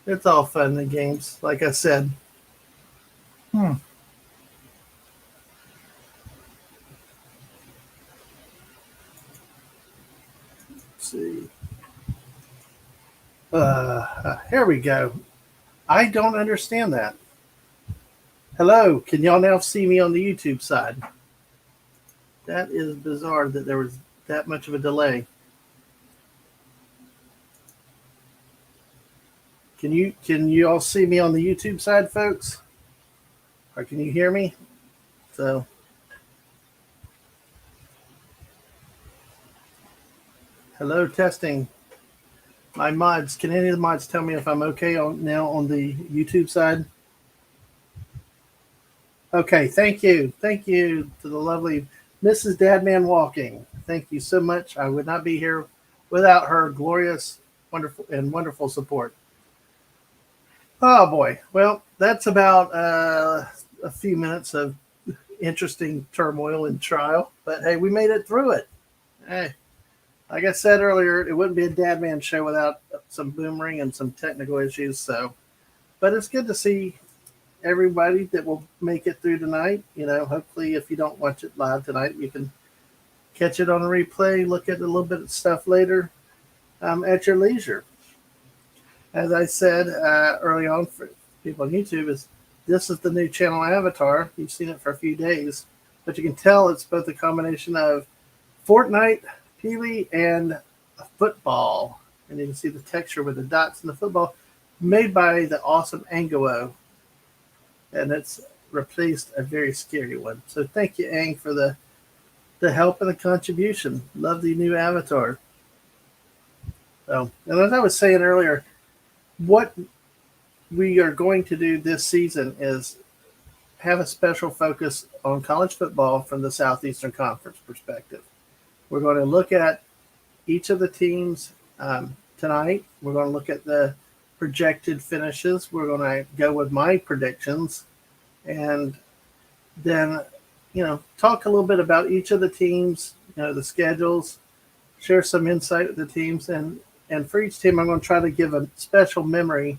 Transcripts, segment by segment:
It's all fun and games, like I said. Let's see. Here we go. I don't understand that. Hello, can y'all now see me on the YouTube side? That is bizarre that there was that much of a delay. Can you all see me on the YouTube side, folks? Or can you hear me? So, hello, testing. My mods, can any of the mods tell me if I'm okay now on the YouTube side? Okay, thank you. Thank you to the lovely Mrs. Dadman Walking. Thank you so much. I would not be here without her glorious, wonderful support. Oh boy. Well, that's about a few minutes of interesting turmoil and trial. But hey, we made it through it. Hey, like I said earlier, it wouldn't be a Dadman show without some boomerang and some technical issues. So, but it's good to see everybody that will make it through tonight. Hopefully, if you don't watch it live tonight, you can catch it on a replay, look at a little bit of stuff later at your leisure. As I said early on for people on YouTube, this is the new channel avatar. You've seen it for a few days, but you can tell it's both a combination of Fortnite, Peely, and football. And you can see the texture with the dots in the football made by the awesome Ango, and it's replaced a very scary one. So thank you, Ang, for the help and the contribution. Love the new avatar. So, and as I was saying earlier, what we are going to do this season is have a special focus on college football from the Southeastern Conference perspective. We're going to look at each of the teams tonight. We're going to look at the projected finishes. We're going to go with my predictions, and then talk a little bit about each of the teams, the schedules, share some insight with the teams, and for each team, I'm going to try to give a special memory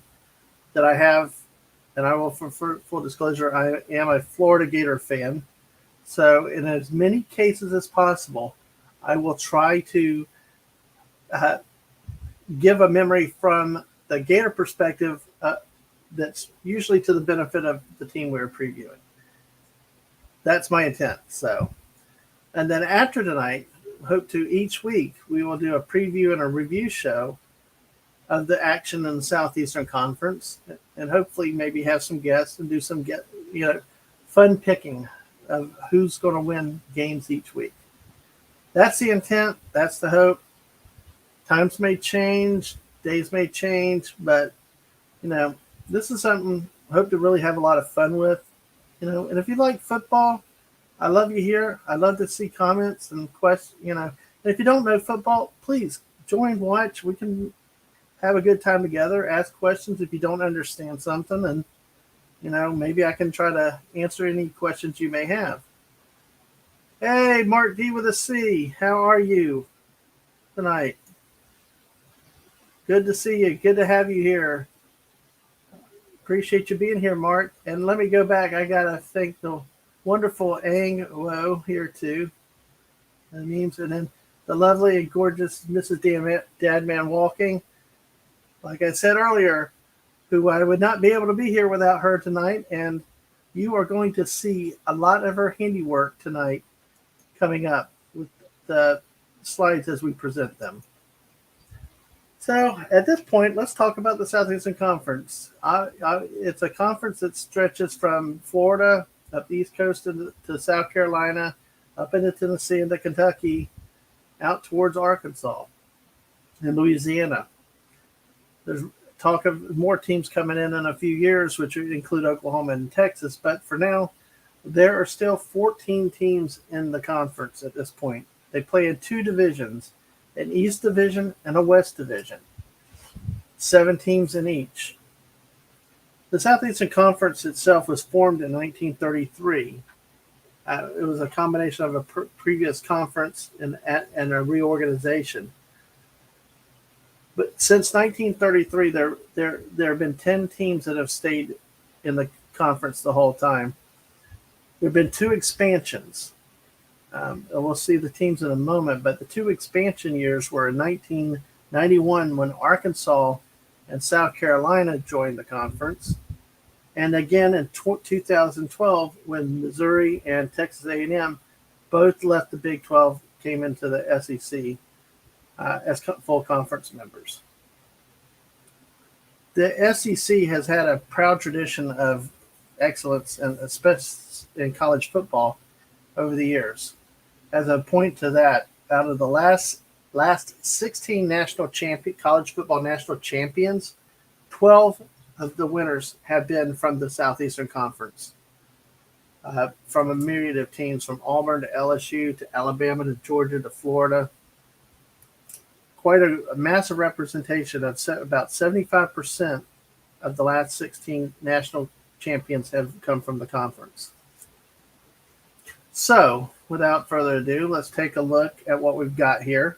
that I have, and I will, for full disclosure, I am a Florida Gator fan. So in as many cases as possible, I will try to give a memory from the Gator perspective that's usually to the benefit of the team we're previewing. That's my intent. So, and then after tonight, hope to each week we will do a preview and a review show of the action in the Southeastern Conference, and hopefully maybe have some guests and do some fun picking of who's going to win games each week. That's the intent. That's the hope. Times may change, days may change, but this is something I hope to really have a lot of fun with. And if you like football, I love you here. I love to see comments and questions. And if you don't know football, please join, watch. We can have a good time together. Ask questions if you don't understand something, and maybe I can try to answer any questions you may have. Hey, Mark D with a C, how are you tonight? Good to see you. Good to have you here. Appreciate you being here, Mark. And let me go back. I gotta thank the wonderful Ang Wo here too. The memes, and then the lovely and gorgeous Mrs. Dadman Walking. Like I said earlier, who I would not be able to be here without her tonight. And you are going to see a lot of her handiwork tonight coming up with the slides as we present them. So at this point, let's talk about the Southeastern Conference. It's a conference that stretches from Florida up the East Coast to South Carolina, up into Tennessee, into Kentucky, out towards Arkansas and Louisiana. There's talk of more teams coming in a few years, which would include Oklahoma and Texas. But for now, there are still 14 teams in the conference at this point. They play in two divisions, an East Division and a West Division. 7 teams in each. The Southeastern Conference itself was formed in 1933. It was a combination of a previous conference and a reorganization. But since 1933, there have been 10 teams that have stayed in the conference the whole time. There have been two expansions. And we'll see the teams in a moment, but the two expansion years were in 1991 when Arkansas and South Carolina joined the conference, and again in 2012 when Missouri and Texas A&M both left the Big 12, came into the SEC as full conference members. The SEC has had a proud tradition of excellence, and especially in college football, over the years. As a point to that, out of the last 16 college football national champions, 12 of the winners have been from the Southeastern Conference, from a myriad of teams, from Auburn to LSU to Alabama to Georgia to Florida. Quite a massive representation of about 75% of the last 16 national champions have come from the conference. So, without further ado, let's take a look at what we've got here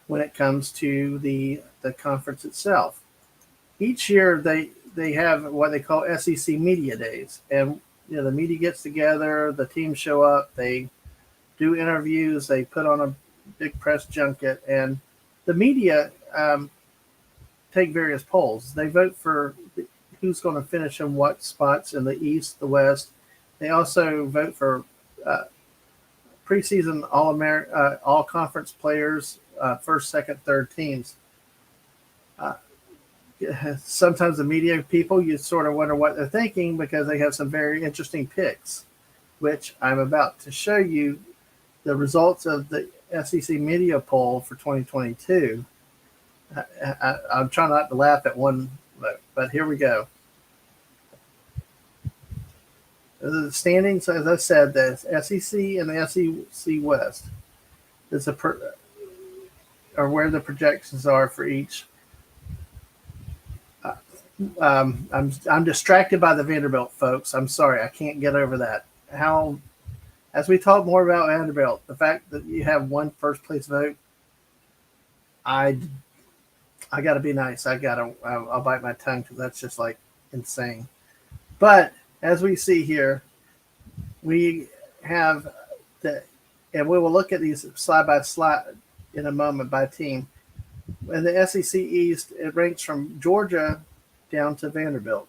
when it comes to the conference itself. Each year they have what they call SEC Media Days, and the media gets together, the teams show up, they do interviews, they put on a big press junket, and the media take various polls. They vote for who's going to finish in what spots in the East, the West. They also vote for preseason all conference players, first, second, third teams. Sometimes the media people, you sort of wonder what they're thinking because they have some very interesting picks, which I'm about to show you the results of the SEC media poll for 2022. I'm trying not to laugh at one vote, but here we go. The standings, as I said, the SEC and the SEC West is or where the projections are for each. I'm distracted by the Vanderbilt folks. I'm sorry, I can't get over that. As we talk more about Vanderbilt, the fact that you have one first place vote, I got to be nice. I'll bite my tongue because that's just like insane. But as we see here, we have and we will look at these slide by slide in a moment by team. In the SEC East, it ranks from Georgia down to Vanderbilt.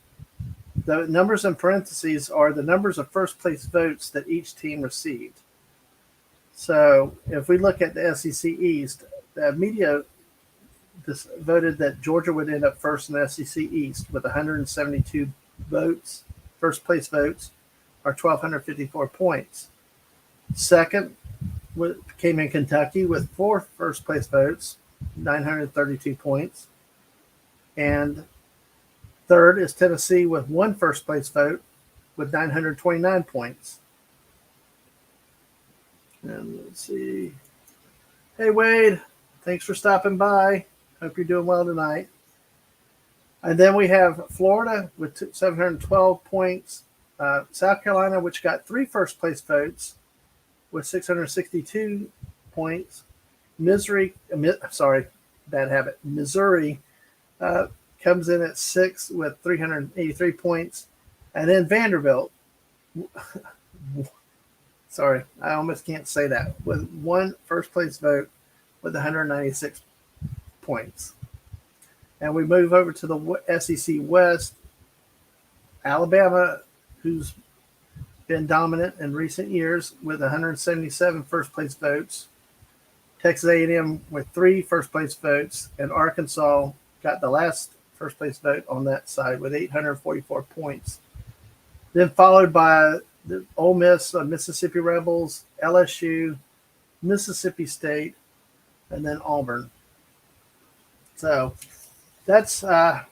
The numbers in parentheses are the numbers of first place votes that each team received. So if we look at the SEC East, the media voted that Georgia would end up first in the SEC East with 172 votes, first place votes, or 1,254 points. Second came in Kentucky with 4 first place votes, 932 points. And third is Tennessee with 1 first place vote with 929 points. And let's see. Hey, Wade, thanks for stopping by. Hope you're doing well tonight. And then we have Florida with 712 points. South Carolina, which got 3 first place votes with 662 points. Missouri comes in at 6 with 383 points. And then Vanderbilt, sorry, I almost can't say that, with 1 first place vote with 196 points. And we move over to the SEC West. Alabama, who's been dominant in recent years with 177 first place votes. Texas A&M with 3 first place votes, and Arkansas got the last first place vote on that side with 844 points. Then followed by the Ole Miss, Mississippi Rebels, LSU, Mississippi State, and then Auburn. So that's the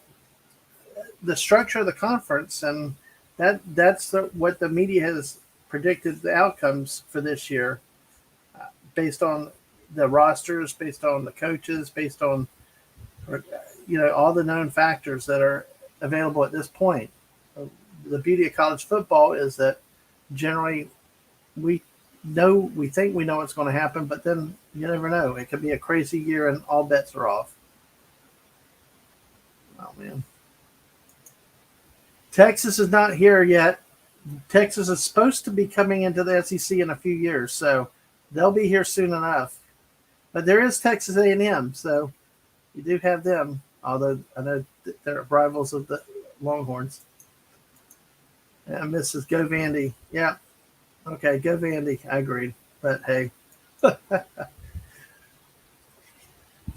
structure of the conference, and that's what the media has predicted the outcomes for this year, based on the rosters, based on the coaches, based on all the known factors that are available at this point. The beauty of college football is that generally we think we know what's going to happen, but then you never know. It could be a crazy year and all bets are off. man. Texas is not here yet. Texas is supposed to be coming into the SEC in a few years, so they'll be here soon enough. But there is Texas A&M, so you do have them, although I know they're rivals of the Longhorns. And Mrs. Go Vandy. Yeah. Okay, go Vandy. I agreed. But hey.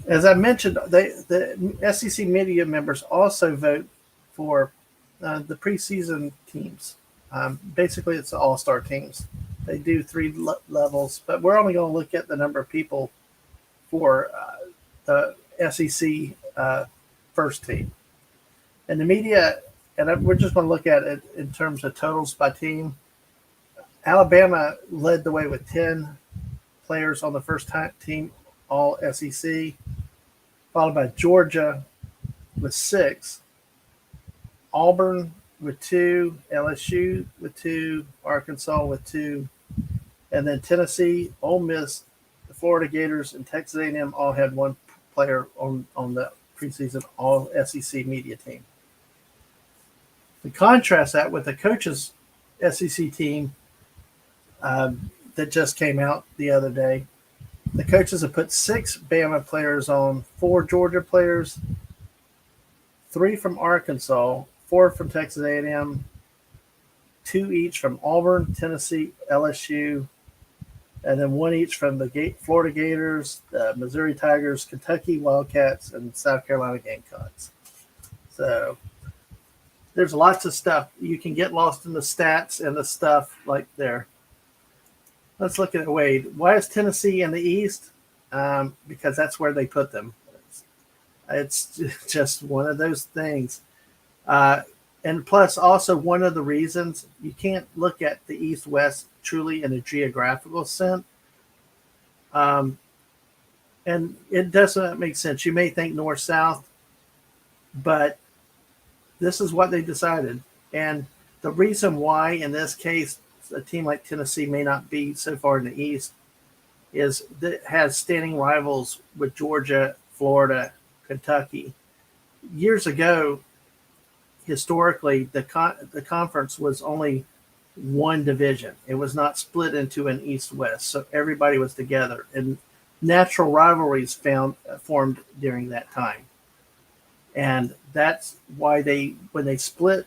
As I mentioned, the SEC media members also vote for the preseason teams. Basically, it's all-star teams. They do three levels, but we're only going to look at the number of people for the SEC first team. And the media, and we're just going to look at it in terms of totals by team. Alabama led the way with 10 players on the first team, all SEC, followed by Georgia with 6, Auburn with 2, LSU with 2, Arkansas with 2, and then Tennessee, Ole Miss, the Florida Gators, and Texas A&M all had 1 player on the preseason all SEC media team. To contrast that with the coaches' SEC team that just came out the other day, the coaches have put 6 Bama players on, 4 Georgia players, 3 from Arkansas, 4 from Texas A&M, 2 each from Auburn, Tennessee, LSU, and then 1 each from the Florida Gators, the Missouri Tigers, Kentucky Wildcats, and South Carolina Gamecocks. So there's lots of stuff. You can get lost in the stats and the stuff like there. Let's look at it, Wade. Why is Tennessee in the East? Because that's where they put them. It's just one of those things. And plus, also one of the reasons you can't look at the East-West truly in a geographical sense. And it doesn't make sense. You may think North-South, but this is what they decided. And the reason why, in this case, a team like Tennessee may not be so far in the East is that it has standing rivals with Georgia, Florida, Kentucky. Years ago, historically, the conference was only one division. It was not split into an East-West, so everybody was together. And natural rivalries formed during that time. And that's why when they split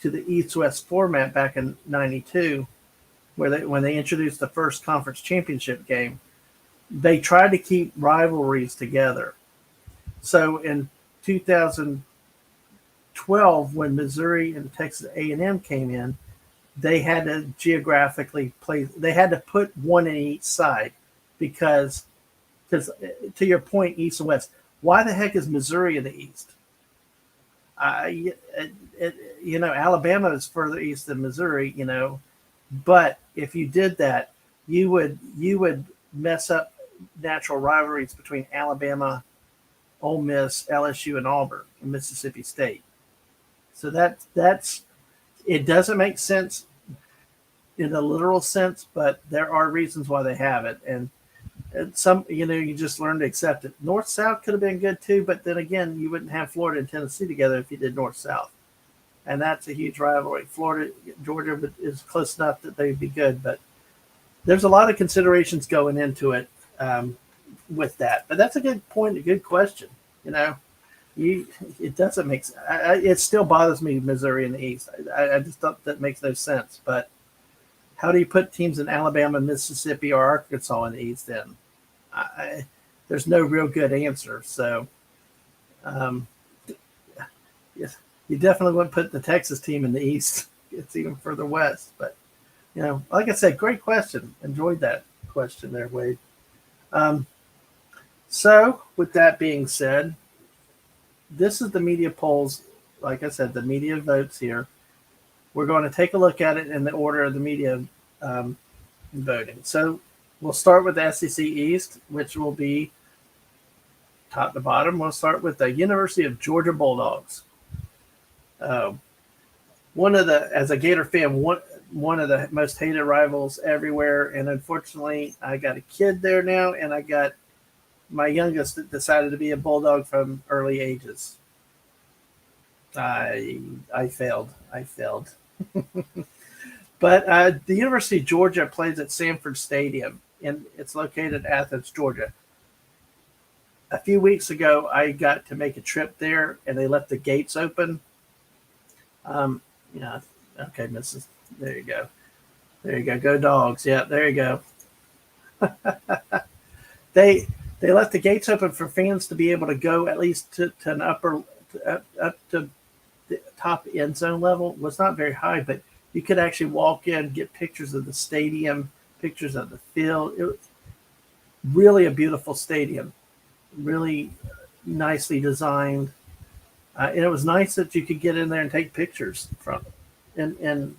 to the East-West format back in '92, when they introduced the first conference championship game, they tried to keep rivalries together. So in 2012, when Missouri and Texas A&M came in, they had to geographically play. They had to put one in each side because to your point, East and West. Why the heck is Missouri in the East? Alabama is further east than Missouri, but if you did that, you would mess up natural rivalries between Alabama, Ole Miss, LSU, and Auburn, and Mississippi State. So that's it doesn't make sense in a literal sense, but there are reasons why they have it, and some you just learn to accept it. North-South could have been good too, but then again, you wouldn't have Florida and Tennessee together if you did North-South. And that's a huge rivalry. Florida, Georgia is close enough that they'd be good, but there's a lot of considerations going into it with that. But that's a good point, a good question. It doesn't make sense. It still bothers me, Missouri in the East. I just thought that makes no sense. But how do you put teams in Alabama, Mississippi, or Arkansas in the East then? There's no real good answer. So, yes. You definitely wouldn't put the Texas team in the East. It's even further west. But, like I said, great question. Enjoyed that question there, Wade. So, with that being said, this is the media polls. Like I said, the media votes here. We're going to take a look at it in the order of the media voting. So, we'll start with the SEC East, which will be top to bottom. We'll start with the University of Georgia Bulldogs. As a Gator fan, one of the most hated rivals everywhere. And unfortunately, I got a kid there now, and I got my youngest that decided to be a Bulldog from early ages. I failed. I failed. But the University of Georgia plays at Sanford Stadium, and it's located in Athens, Georgia. A few weeks ago, I got to make a trip there, and they left the gates open. Yeah, okay, Mrs. There you go. There you go. Go dogs. Yeah, there you go. They they left the gates open for fans to be able to go at least to an upper up to the top end zone level. It was not very high, but you could actually walk in, get pictures of the stadium, pictures of the field. It was really a beautiful stadium, really nicely designed. And it was nice that you could get in there and take pictures from and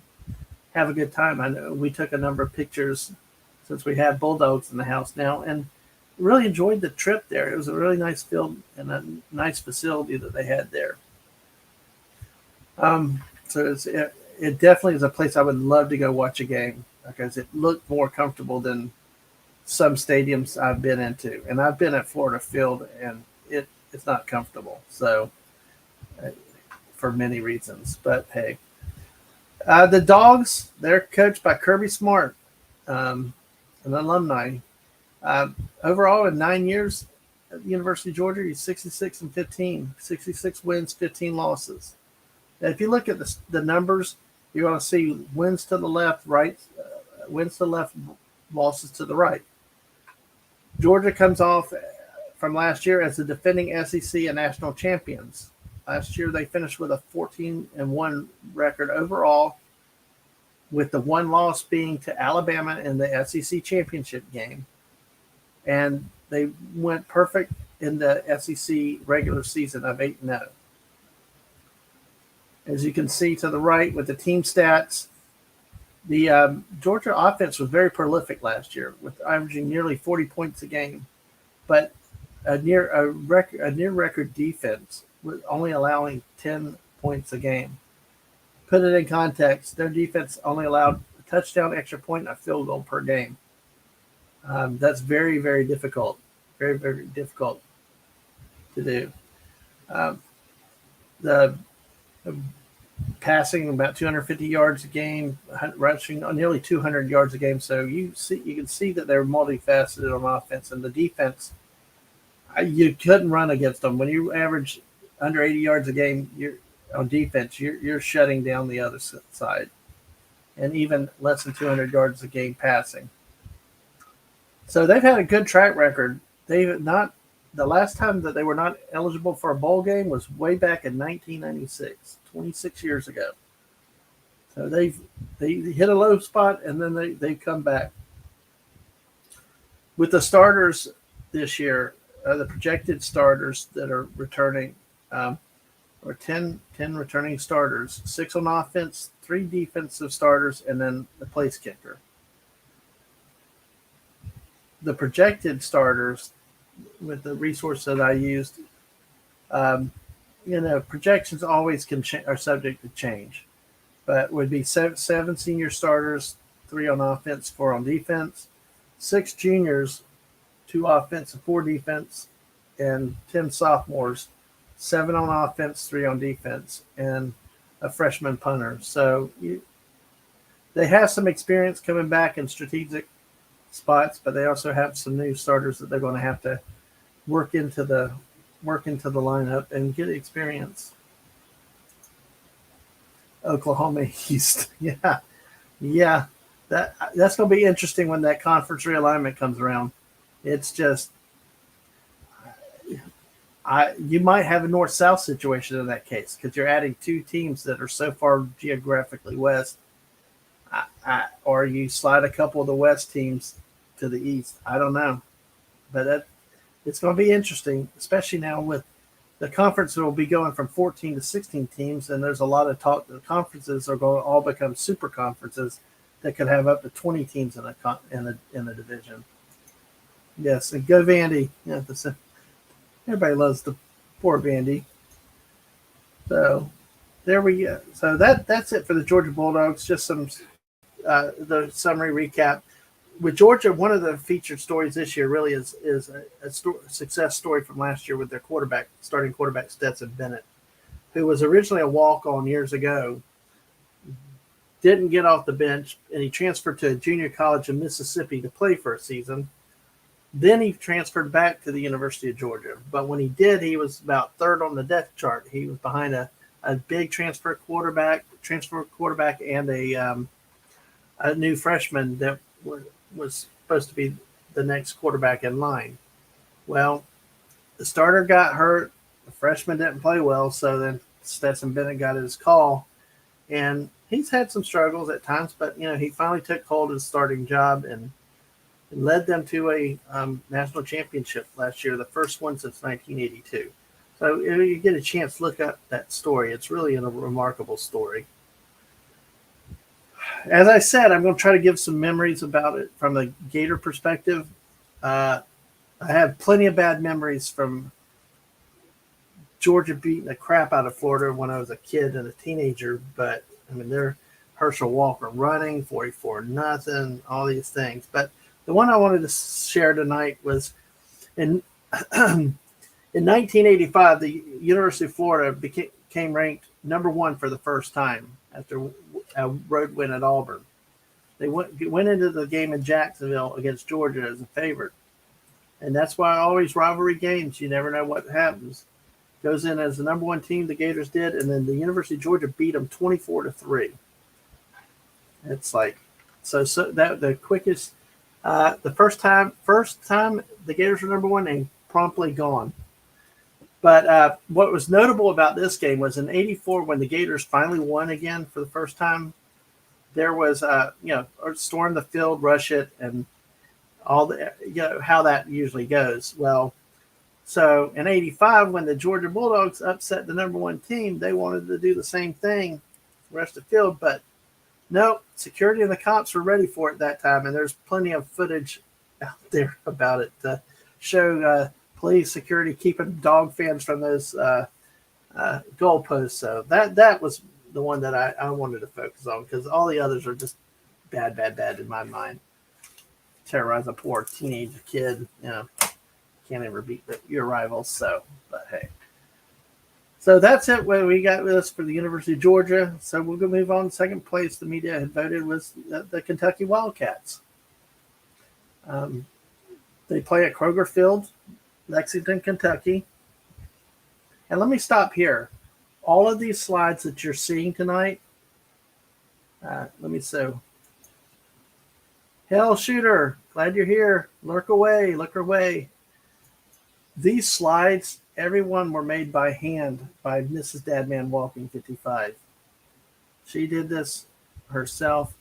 have a good time. I know we took a number of pictures since we have bulldogs in the house now, and really enjoyed the trip there. It was a really nice field and a nice facility that they had there. So it definitely is a place I would love to go watch a game because it looked more comfortable than some stadiums I've been into, and I've been at Florida Field, and it's not comfortable. So uh, for many reasons, but hey, the Dogs, they're coached by Kirby Smart, an alumni. Overall, in 9 years at the University of Georgia, he's 66 and 15, 66 wins, 15 losses. Now, if you look at the numbers, you're going to see wins to the left, right, wins to the left, losses to the right. Georgia comes off from last year as the defending SEC and national champions. Last year, they finished with a 14-1 record overall, with the one loss being to Alabama in the SEC championship game. And they went perfect in the SEC regular season of 8-0. As you can see to the right with the team stats, the Georgia offense was very prolific last year, with averaging nearly 40 points a game, but a near record defense, with only allowing 10 points a game. Put it in context, their defense only allowed a touchdown, extra point, and a field goal per game. That's very, very difficult. Very, very difficult to do. The passing about 250 yards a game, rushing nearly 200 yards a game. So you can see that they're multifaceted on offense, and the defense. You couldn't run against them when you average under 80 yards a game. You're on defense. You're shutting down the other side, and even less than 200 yards a game passing. So they've had a good track record. They've not. The last time that they were not eligible for a bowl game was way back in 1996, 26 years ago. So they hit a low spot, and then they come back. With the starters this year, the projected starters that are returning are 10 returning starters, 6 on offense, 3 defensive starters, and then the place kicker. The projected starters, with the resource that I used, projections always are subject to change, but would be 7 senior starters, 3 on offense, 4 on defense, 6 juniors, 2 offense and 4 defense, and 10 sophomores, 7 on offense, 3 on defense, and a freshman punter. So they have some experience coming back in strategic spots, but they also have some new starters that they're going to have to work into the lineup and get experience. Oklahoma East, yeah, that's going to be interesting when that conference realignment comes around. It's just, you might have a north-south situation in that case because you're adding 2 teams that are so far geographically west, or you slide a couple of the west teams to the east. I don't know, but it's going to be interesting, especially now with the conference will be going from 14 to 16 teams, and there's a lot of talk that the conferences are going to all become super conferences that could have up to 20 teams in a division. Yes, and go Vandy. Yeah, everybody loves the poor Vandy. So there we go. So that's it for the Georgia Bulldogs. Just some the summary recap. With Georgia, one of the featured stories this year really is a success story from last year with their starting quarterback Stetson Bennett. who was originally a walk-on years ago, didn't get off the bench, and he transferred to a junior college in Mississippi to play for a season. Then he transferred back to the University of Georgia. But when he did, he was about third on the depth chart. He was behind a big transfer quarterback, and a new freshman that was supposed to be the next quarterback in line. Well, the starter got hurt. The freshman didn't play well, so then Stetson Bennett got his call. And he's had some struggles at times, but, he finally took hold of his starting job and led them to a national championship last year, the first one since 1982. So if you get a chance, look up that story. It's really a remarkable story. As I said, I'm going to try to give some memories about it from a Gator perspective. I have plenty of bad memories from Georgia beating the crap out of Florida when I was a kid and a teenager. But, they're Herschel Walker running, 44-0, all these things. But the one I wanted to share tonight was in 1985, the University of Florida became ranked number one for the first time after a road win at Auburn. They went into the game in Jacksonville against Georgia as a favorite. And that's why always rivalry games, you never know what happens. Goes in as the number one team, the Gators did, and then the University of Georgia beat them 24-3. It's like, so that the quickest, the first time the Gators were number one and promptly gone. But what was notable about this game was in '84 when the Gators finally won again for the first time. There was, storm the field, rush it, and all the, how that usually goes. Well, so in '85 when the Georgia Bulldogs upset the number one team, they wanted to do the same thing, rush the field, but no, security and the cops were ready for it that time, and there's plenty of footage out there about it to show police security keeping dog fans from those goalposts. So that was the one that I wanted to focus on, because all the others are just bad in my mind. Terrorize a poor teenage kid, can't ever beat your rivals. So, but hey. So that's it. What we got with us for the University of Georgia. So we're going to move on. Second place the media had voted was the Kentucky Wildcats. They play at Kroger Field, Lexington, Kentucky. And let me stop here. All of these slides that you're seeing tonight, Hell Shooter, glad you're here. Look away. These slides, everyone were made by hand by Mrs. Dadman Walking 55. She did this herself.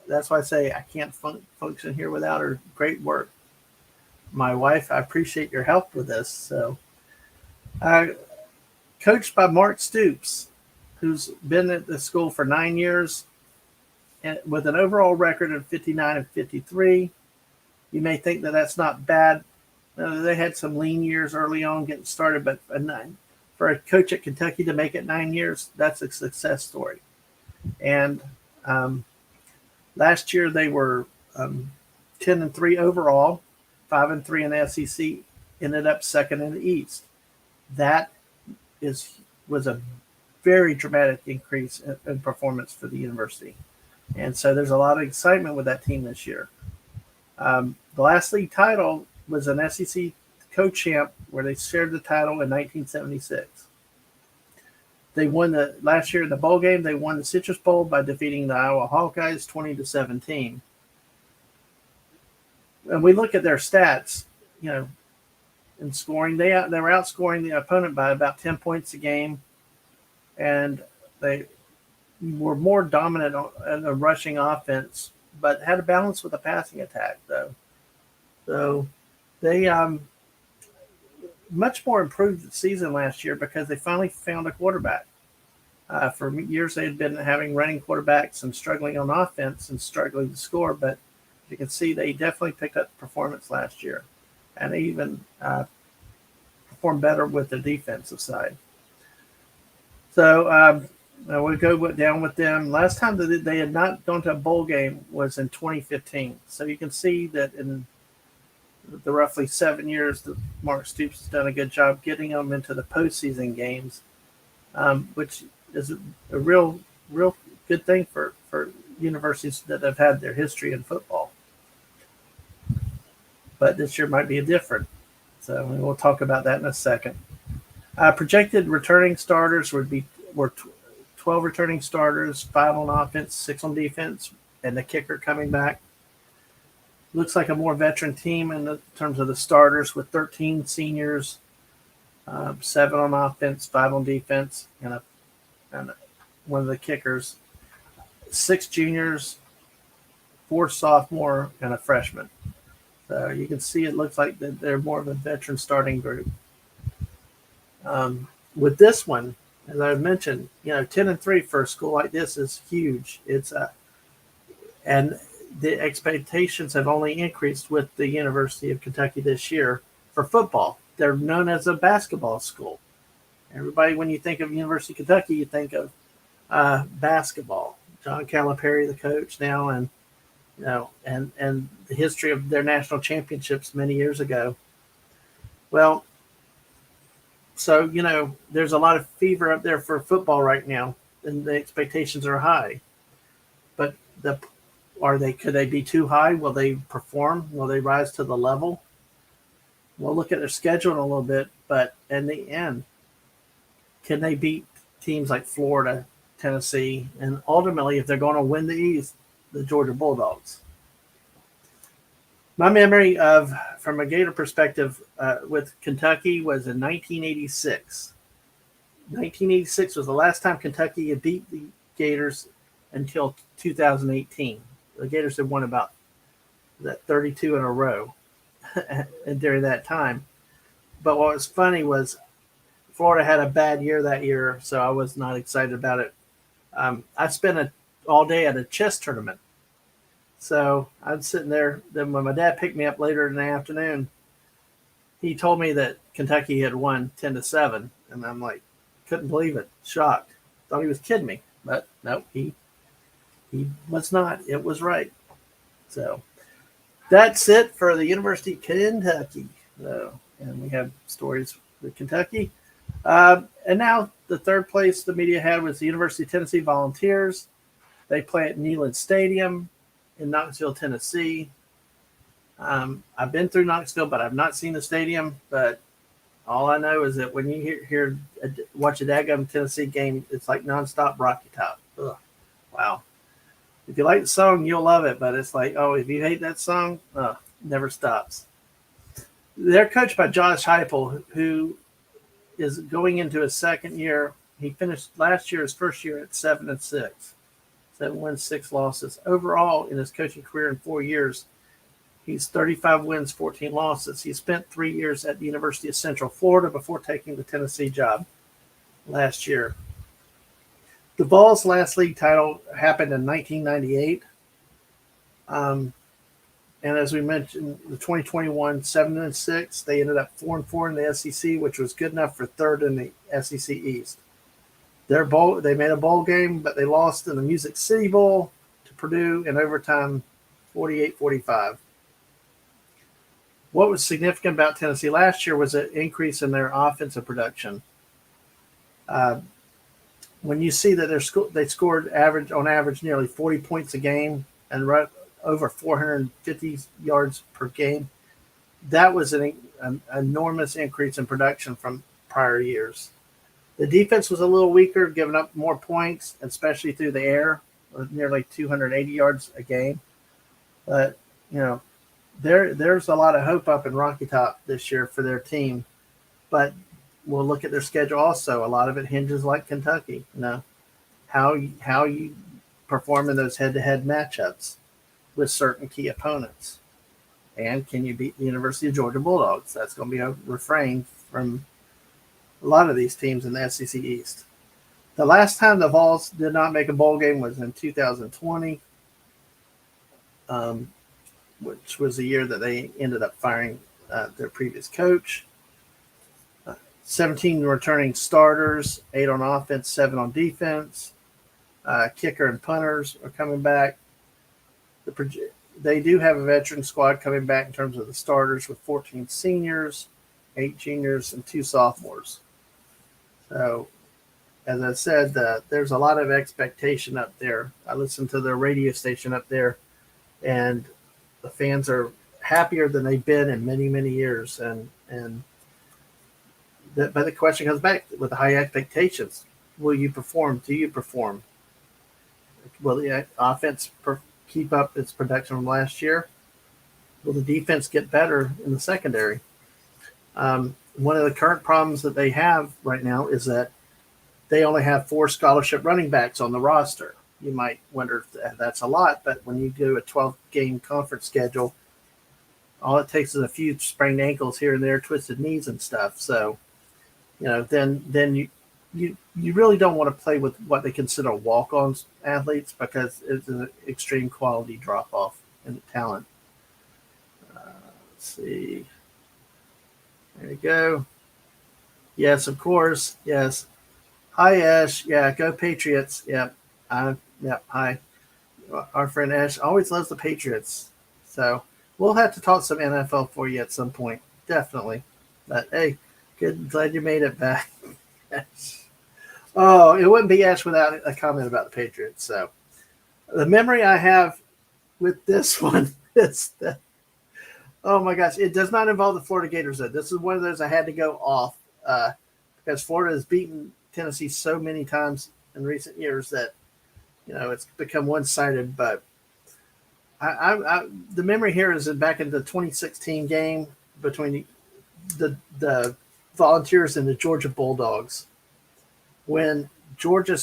That's why I say I can't function here without her great work. My wife, I appreciate your help with this. So, coached by Mark Stoops, who's been at the school for 9 years, and with an overall record of 59-53. You may think that that's not bad. They had some lean years early on getting started, but for a coach at Kentucky to make it 9 years, that's a success story. And last year they were 10-3 overall, 5-3 in the SEC, ended up second in the East. That was a very dramatic increase in performance for the university. And so there's a lot of excitement with that team this year. The last league title was an SEC co-champ where they shared the title in 1976. They won last year in the bowl game. They won the Citrus Bowl by defeating the Iowa Hawkeyes 20-17. And we look at their stats, in scoring. They were outscoring the opponent by about 10 points a game, and they were more dominant in the rushing offense, but had a balance with the passing attack, though. So they much more improved the season last year because they finally found a quarterback. For years, they had been having running quarterbacks and struggling on offense and struggling to score, but you can see they definitely picked up performance last year, and they even performed better with the defensive side. So we'll go down with them. Last time that they had not gone to a bowl game was in 2015. So you can see that in the roughly 7 years that Mark Stoops has done a good job getting them into the postseason games. which is a real good thing for universities that have had their history in football. But this year might be different. So we'll talk about that in a second. Projected returning starters were 12 returning starters, 5 on offense, 6 on defense, and the kicker coming back. Looks like a more veteran team in terms of the starters, with 13 seniors, 7 on offense, 5 on defense, and one of the kickers, 6 juniors, 4 sophomore, and a freshman. So you can see it looks like that they're more of a veteran starting group. With this one, as I mentioned, 10-3 for a school like this is huge. And the expectations have only increased with the University of Kentucky this year for football. They're known as a basketball school. Everybody, when you think of University of Kentucky, you think of basketball. John Calipari, the coach now, and and the history of their national championships many years ago. Well, so there's a lot of fever up there for football right now, and the expectations are high. But could they be too high? Will they perform? Will they rise to the level? We'll look at their schedule in a little bit, but in the end, can they beat teams like Florida, Tennessee, and ultimately, if they're going to win the East, the Georgia Bulldogs? My memory from a Gator perspective with Kentucky was in 1986. 1986 was the last time Kentucky had beat the Gators until 2018. The Gators had won about 32 in a row during that time. But what was funny was Florida had a bad year that year, so I was not excited about it. I spent all day at a chess tournament. So I'm sitting there. Then when my dad picked me up later in the afternoon, he told me that Kentucky had won 10-7, and I'm like, couldn't believe it, shocked. Thought he was kidding me, but no, he was not. It was right. So that's it for the University of Kentucky. And we have stories with Kentucky. And now the third place the media had was the University of Tennessee Volunteers. They play at Neyland Stadium in Knoxville, Tennessee. I've been through Knoxville, but I've not seen the stadium. But all I know is that when you watch a daggum Tennessee game, it's like nonstop Rocky Top. Ugh, wow. If you like the song, you'll love it. But it's like, oh, if you hate that song, never stops. They're coached by Josh Heupel, who is going into his second year. He finished last year, his first year, at 7-6. 7 wins, 6 losses. Overall, in his coaching career in 4 years, he's 35 wins, 14 losses. He spent 3 years at the University of Central Florida before taking the Tennessee job last year. The Vols' last league title happened in 1998. And as we mentioned, the 2021 7-6, they ended up 4-4 in the SEC, which was good enough for third in the SEC East. They made a bowl game, but they lost in the Music City Bowl to Purdue in overtime, 48-45. What was significant about Tennessee last year was an increase in their offensive production. When you see that they scored on average nearly 40 points a game and over 450 yards per game, that was an enormous increase in production from prior years. The defense was a little weaker, giving up more points, especially through the air, nearly 280 yards a game. But, there's a lot of hope up in Rocky Top this year for their team. But we'll look at their schedule also. A lot of it hinges like Kentucky, how you perform in those head-to-head matchups with certain key opponents. And can you beat the University of Georgia Bulldogs? That's going to be a refrain from a lot of these teams in the SEC East. The last time the Vols did not make a bowl game was in 2020, which was the year that they ended up firing their previous coach. 17 returning starters, 8 on offense, 7 on defense. Kicker and punters are coming back. They do have a veteran squad coming back in terms of the starters with 14 seniors, 8 juniors, and 2 sophomores. So as I said, there's a lot of expectation up there. I listen to their radio station up there, and the fans are happier than they've been in many, many years. But the question comes back with the high expectations: will you perform? Do you perform? Will the offense keep up its production from last year? Will the defense get better in the secondary? One of the current problems that they have right now is that they only have 4 scholarship running backs on the roster. You might wonder if that's a lot, but when you do a 12-game conference schedule, all it takes is a few sprained ankles here and there, twisted knees and stuff. So, then you really don't want to play with what they consider walk-on athletes because it's an extreme quality drop-off in talent. Let's see. There you go. Yes, of course. Yes. Hi, Ash. Yeah, go Patriots. Yep. Yep. Hi. Our friend Ash always loves the Patriots. So we'll have to talk some NFL for you at some point. Definitely. But hey, glad you made it back. Oh, it wouldn't be Ash without a comment about the Patriots. So the memory I have with this one is that, oh my gosh, it does not involve the Florida Gators, though. This is one of those I had to go off because Florida has beaten Tennessee so many times in recent years that, it's become one-sided. But the memory here is back in the 2016 game between the Volunteers and the Georgia Bulldogs, when Georgia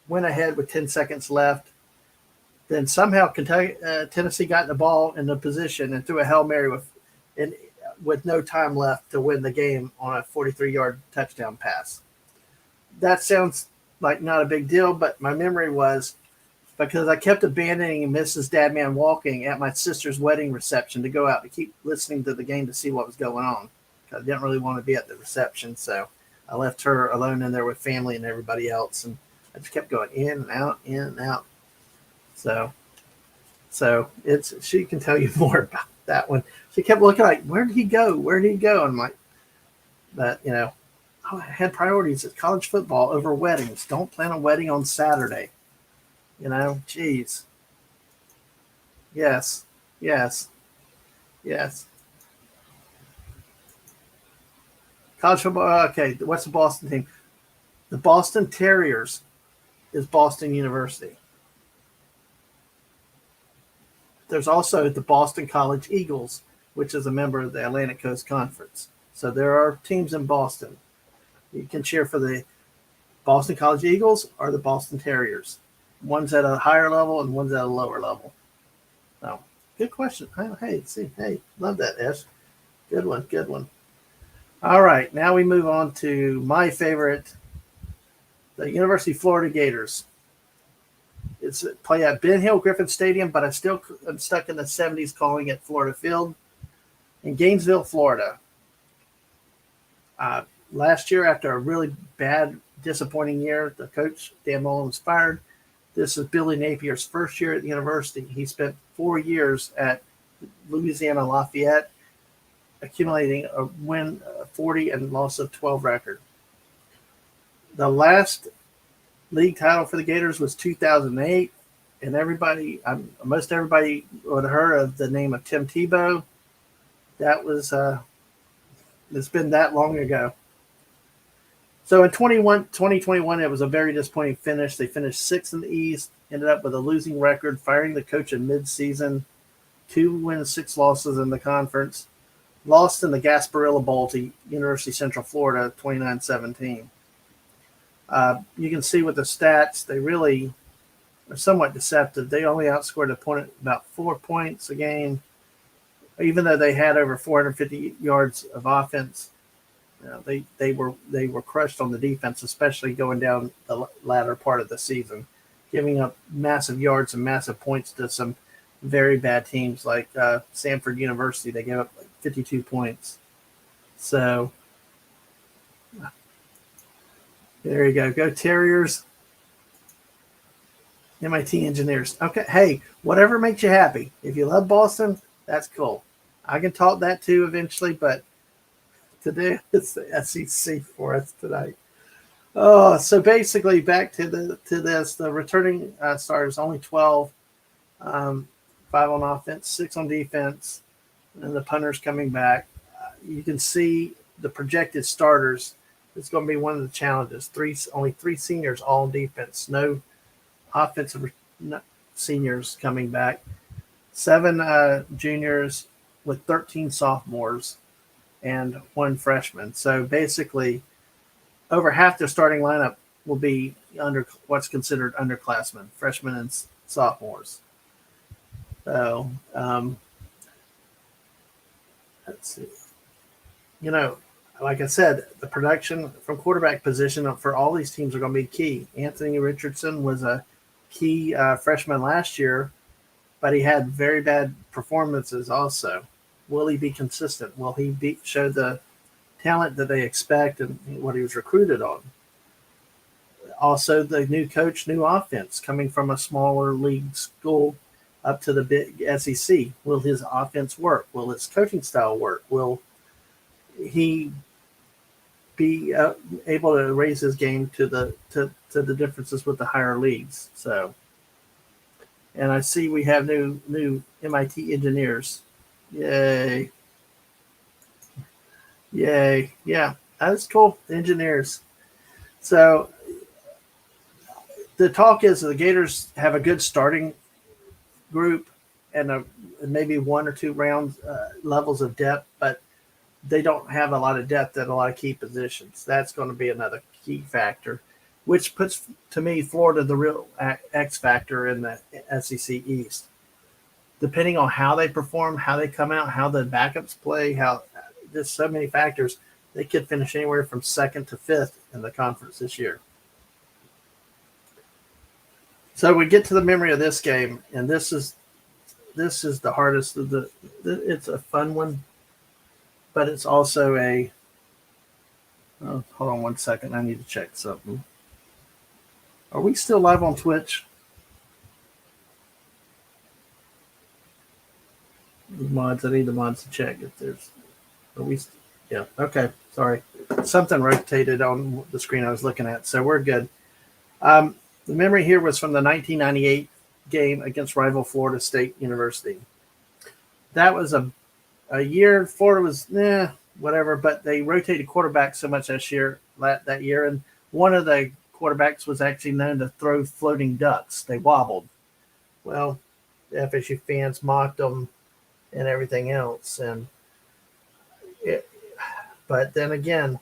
went ahead with 10 seconds left. Then somehow Tennessee got the ball in the position and threw a Hail Mary with no time left to win the game on a 43-yard touchdown pass. That sounds like not a big deal, but my memory was because I kept abandoning Mrs. Dadman walking at my sister's wedding reception to go out to keep listening to the game to see what was going on. I didn't really want to be at the reception, so I left her alone in there with family and everybody else, and I just kept going in and out, in and out. So she can tell you more about that one. She kept looking like, where did he go? Where did he go? And I'm like, but I had priorities at college football over weddings. Don't plan a wedding on Saturday. Geez. Yes. College football. Okay, what's the Boston team? The Boston Terriers is Boston University. There's also the Boston College Eagles, which is a member of the Atlantic Coast Conference. So there are teams in Boston. You can cheer for the Boston College Eagles or the Boston Terriers. One's at a higher level and one's at a lower level. So, good question. Hey, love that, Ash. Good one. All right, now we move on to my favorite, the University of Florida Gators. It's play at Ben Hill Griffin Stadium, but I'm stuck in the 70s calling it Florida Field in Gainesville, Florida. Last year, after a really bad, disappointing year, the coach, Dan Mullen, was fired. This is Billy Napier's first year at the university. He spent 4 years at Louisiana Lafayette, accumulating a win 40 and loss of 12 record. The last league title for the Gators was 2008, and most everybody would have heard of the name of Tim Tebow. That was it's been that long ago. So in 2021, it was a very disappointing finish. They finished 6th in the East, ended up with a losing record, firing the coach in mid-season, 2 wins, 6 losses in the conference. Lost in the Gasparilla Bowl to University of Central Florida, 29-17. You can see with the stats, they really are somewhat deceptive. They only outscored an opponent about 4 points a game, even though they had over 450 yards of offense. They were crushed on the defense, especially going down the latter part of the season, giving up massive yards and massive points to some very bad teams like Samford University. They gave up like 52 points. So there you go. Go Terriers. MIT engineers. Okay. Hey, whatever makes you happy. If you love Boston, that's cool. I can talk that too eventually, but today it's the SEC for us tonight. Oh, so basically, back to this. The returning starters only 12, um, 5 on offense, 6 on defense, and the punters coming back. You can see the projected starters. It's going to be one of the challenges. Only three seniors, all on defense. No offensive seniors coming back. 7 juniors with 13 sophomores and 1 freshman. So basically, over half their starting lineup will be under what's considered underclassmen, freshmen and sophomores. So let's see. You know, like I said, the production from quarterback position for all these teams are going to be key. Anthony Richardson was a key freshman last year, but he had very bad performances also. Will he be consistent? Will he show the talent that they expect and what he was recruited on? Also, the new coach, new offense coming from a smaller league school up to the big SEC. Will his offense work? Will his coaching style work? Will he be able to raise his game to the differences with the higher leagues? So, and I see we have new MIT engineers. Yay! Yay! Yeah, that's cool. Engineers. So the talk is the Gators have a good starting group and maybe 1 or 2 rounds levels of depth, but they don't have a lot of depth at a lot of key positions. That's going to be another key factor, which puts, to me, Florida the real X factor in the SEC East. Depending on how they perform, how they come out, how the backups play, how there's so many factors, they could finish anywhere from 2nd to 5th in the conference this year. So we get to the memory of this game, and this is the hardest of the. It's a fun one, but it's also a. Oh, hold on one second. I need to check something. Are we still live on Twitch? Mods, I need the mods to check if there's. Are we? Yeah. Okay. Sorry. Something rotated on the screen I was looking at, so we're good. The memory here was from the 1998 game against rival Florida State University. That was a year Florida was whatever, but they rotated quarterbacks so much that year, and one of the quarterbacks was actually known to throw floating ducks. They wobbled. Well, the FSU fans mocked them and everything else, but then again,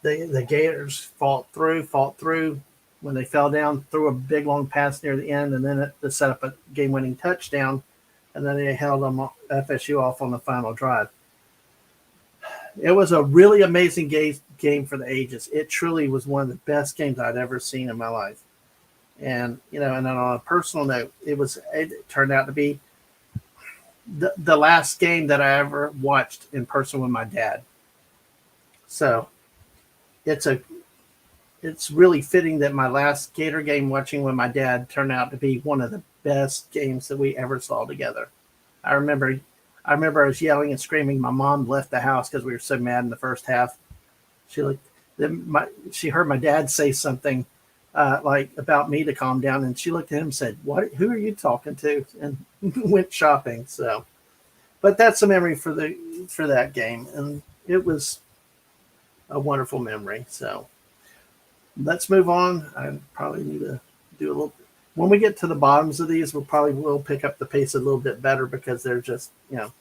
the Gators fought through. When they fell down, threw a big long pass near the end, and then it set up a game-winning touchdown, and then they held them FSU off on the final drive. It was a really amazing game for the ages. It truly was one of the best games I'd ever seen in my life. And and then on a personal note, it turned out to be the last game that I ever watched in person with my dad. So it's really fitting that my last Gator game watching with my dad turned out to be one of the best games that we ever saw together. I remember I was yelling and screaming. My mom left the house because we were so mad in the first half. She heard my dad say something like about me to calm down, and she looked at him and said, "What? Who are you talking to?" And went shopping. So, but that's a memory for that game, and it was a wonderful memory. So. Let's move on. I probably need to do a little. When we get to the bottoms of these, will pick up the pace a little bit better because they're just,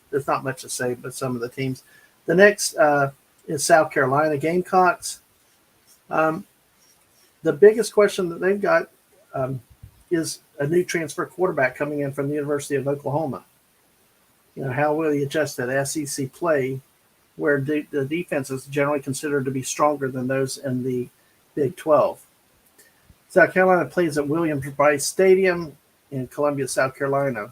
there's not much to say, but some of the teams. The next is South Carolina Gamecocks. The biggest question that they've got is a new transfer quarterback coming in from the University of Oklahoma. How will he adjust to SEC play, where the defense is generally considered to be stronger than those in the Big 12. South Carolina plays at Williams-Brice Stadium in Columbia, South Carolina.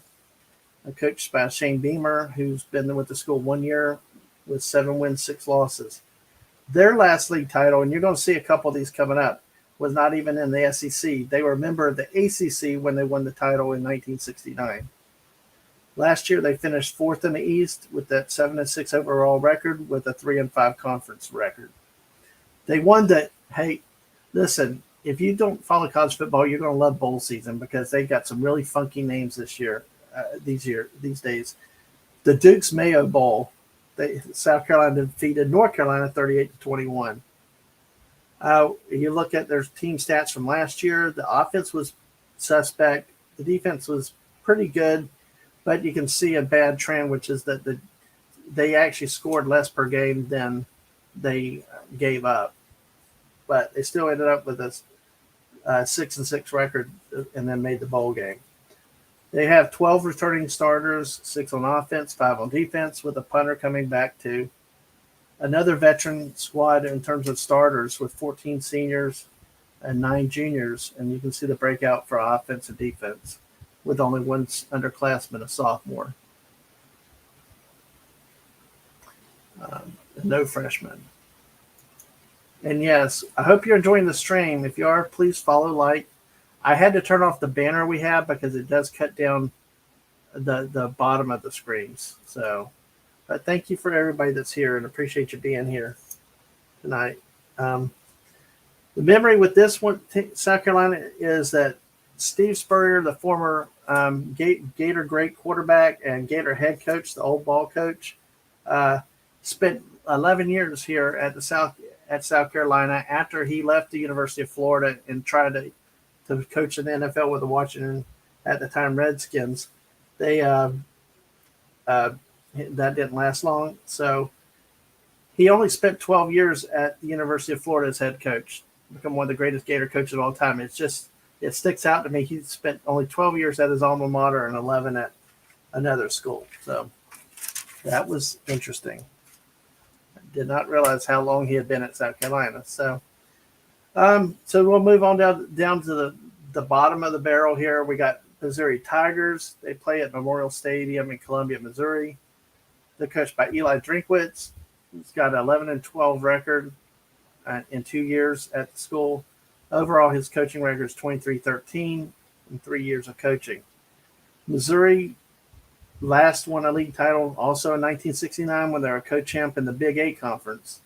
Coached by Shane Beamer, who's been with the school 1 year with 7 wins, 6 losses. Their last league title, and you're going to see a couple of these coming up, was not even in the SEC. They were a member of the ACC when they won the title in 1969. Last year, they finished 4th in the East with that 7-6 overall record with a 3-5 conference record. They won Listen, if you don't follow college football, you're going to love bowl season because they got some really funky names this year, these days. The Duke's Mayo Bowl, South Carolina defeated North Carolina 38-21. You look at their team stats from last year. The offense was suspect. The defense was pretty good, but you can see a bad trend, which is that they actually scored less per game than they gave up. But they still ended up with a 6-6 record and then made the bowl game. They have 12 returning starters, 6 on offense, 5 on defense, with a punter coming back too. Another veteran squad in terms of starters with 14 seniors and 9 juniors, and you can see the breakout for offense and defense with only one underclassman, a sophomore. No freshman. And yes, I hope you're enjoying the stream. If you are, please follow, like. I had to turn off the banner we have because it does cut down the bottom of the screens. So, but thank you for everybody that's here and appreciate you being here tonight. The memory with this one, South Carolina, is that Steve Spurrier, the former Gator great quarterback and Gator head coach, the old ball coach, spent 11 years here at South Carolina after he left the University of Florida and tried to coach in the NFL with the Washington, at the time, Redskins. That didn't last long. So he only spent 12 years at the University of Florida as head coach, become one of the greatest Gator coaches of all time. It sticks out to me. He spent only 12 years at his alma mater and 11 at another school. So that was interesting. I did not realize how long he had been at South Carolina. So we'll move on down to the bottom of the barrel here. We got Missouri Tigers. They play at Memorial Stadium in Columbia, Missouri. They're coached by Eli Drinkwitz. He's got an 11-12 record in 2 years at the school. Overall, his coaching record is 23-13 in 3 years of coaching. Missouri last won a league title also in 1969 when they were co-champ in the Big 8 Conference.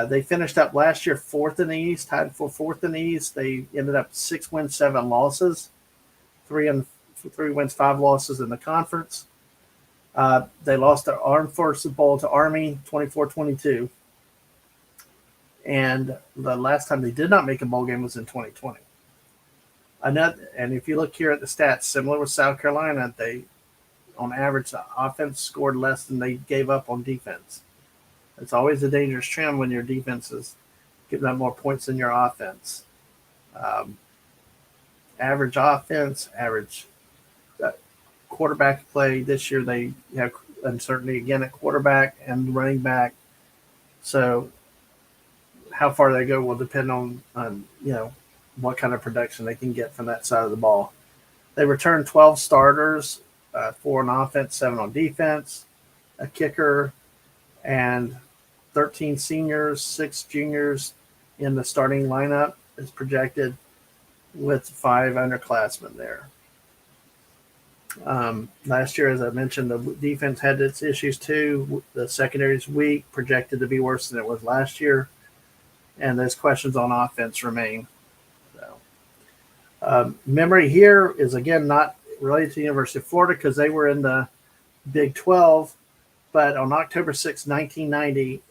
They finished up last year 4th in the East, tied for 4th in the East. They ended up 6 wins, 7 losses, 3 wins, 5 losses in the conference. They lost the Armed Forces Bowl to Army 24-22. And the last time they did not make a bowl game was in 2020. And if you look here at the stats, similar with South Carolina, they, on average, the offense scored less than they gave up on defense. It's always a dangerous trend when your defense is giving up more points than your offense. Average offense, average quarterback play. This year they have uncertainty again at quarterback and running back. So how far they go will depend on what kind of production they can get from that side of the ball. They returned 12 starters, 4 on offense, 7 on defense, a kicker, and 13 seniors, 6 juniors in the starting lineup is projected, with 5 underclassmen there. Last year, as I mentioned, the defense had its issues too. The secondary is weak, projected to be worse than it was last year, and those questions on offense remain. So, memory here is, again, not related to the University of Florida because they were in the Big 12. But on October 6, 1990,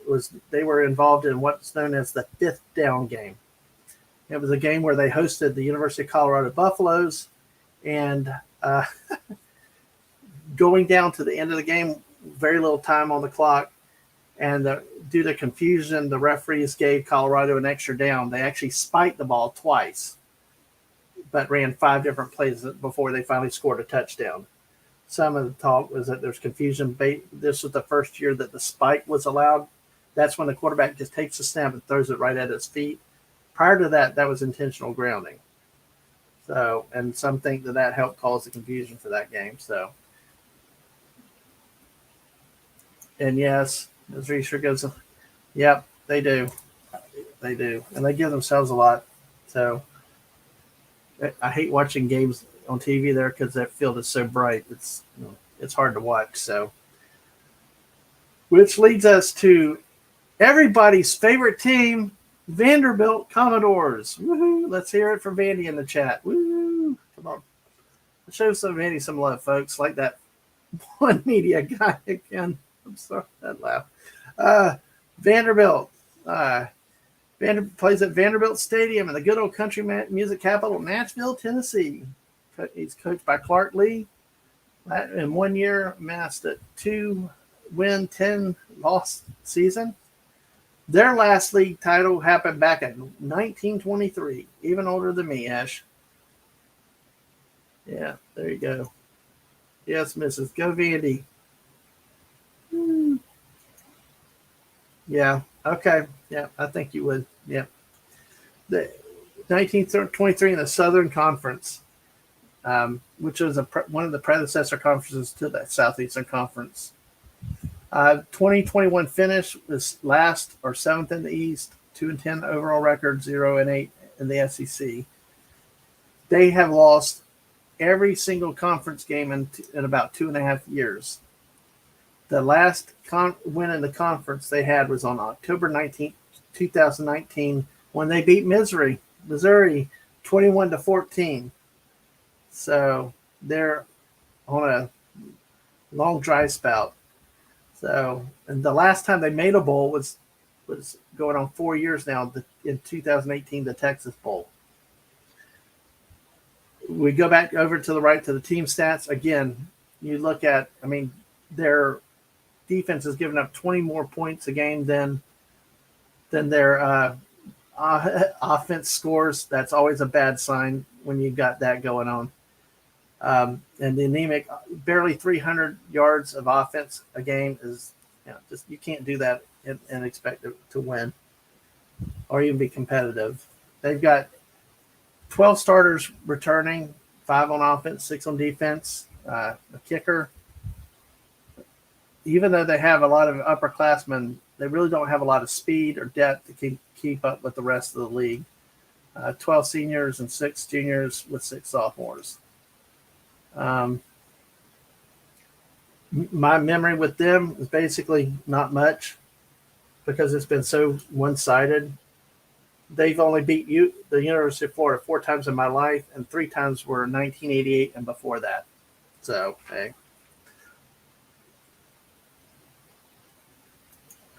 they were involved in what's known as the 5th down game. It was a game where they hosted the University of Colorado Buffaloes, and going down to the end of the game, very little time on the clock, and due to confusion, the referees gave Colorado an extra down. They actually spiked the ball twice, but ran 5 different plays before they finally scored a touchdown. Some of the talk was that there's confusion. This was the first year that the spike was allowed. That's when the quarterback just takes a snap and throws it right at his feet. Prior to that, that was intentional grounding. So, and some think that helped cause the confusion for that game. So, and yes, Missouri sure goes, yep, they do. They do. And they give themselves a lot. So, I hate watching games on TV there because that field is so bright. It's hard to watch. So, which leads us to everybody's favorite team, Vanderbilt Commodores. Woohoo! Let's hear it for Vandy in the chat. Woo! Come on. Show some Vandy some love, folks. Like that one media guy again. I'm sorry that laugh. Vanderbilt. Plays at Vanderbilt Stadium in the good old country music capital, Nashville, Tennessee. He's coached by Clark Lee. In 1 year, amassed a 2-win, 10-loss season. Their last league title happened back in 1923. Even older than me, Ash. Yeah, there you go. Yes, Mrs. Go Vandy. Yeah, okay. Yeah, I think you would. Yeah. The 1923 in the Southern Conference, which was one of the predecessor conferences to the Southeastern Conference. 2021 finish was last or seventh in the East, 2-10 overall record, 0-8 in the SEC. They have lost every single conference game in about 2.5 years. The last win in the conference they had was on October 19th, 2019, when they beat Missouri 21-14. So they're on a long dry spout. So, and the last time they made a bowl was going on 4 years now. In 2018, the Texas Bowl. We go back over to the right to the team stats again. You look at, their defense has given up 20 more points a game than their offense scores. That's always a bad sign when you've got that going on. And the anemic, barely 300 yards of offense a game is, you can't do that and expect to win or even be competitive. They've got 12 starters returning, 5 on offense, 6 on defense, a kicker. Even though they have a lot of upperclassmen, they really don't have a lot of speed or depth to keep up with the rest of the league. 12 seniors and 6 juniors with 6 sophomores. My memory with them is basically not much because it's been so one-sided. They've only beat the University of Florida 4 times in my life, and 3 times were 1988 and before that. So, hey.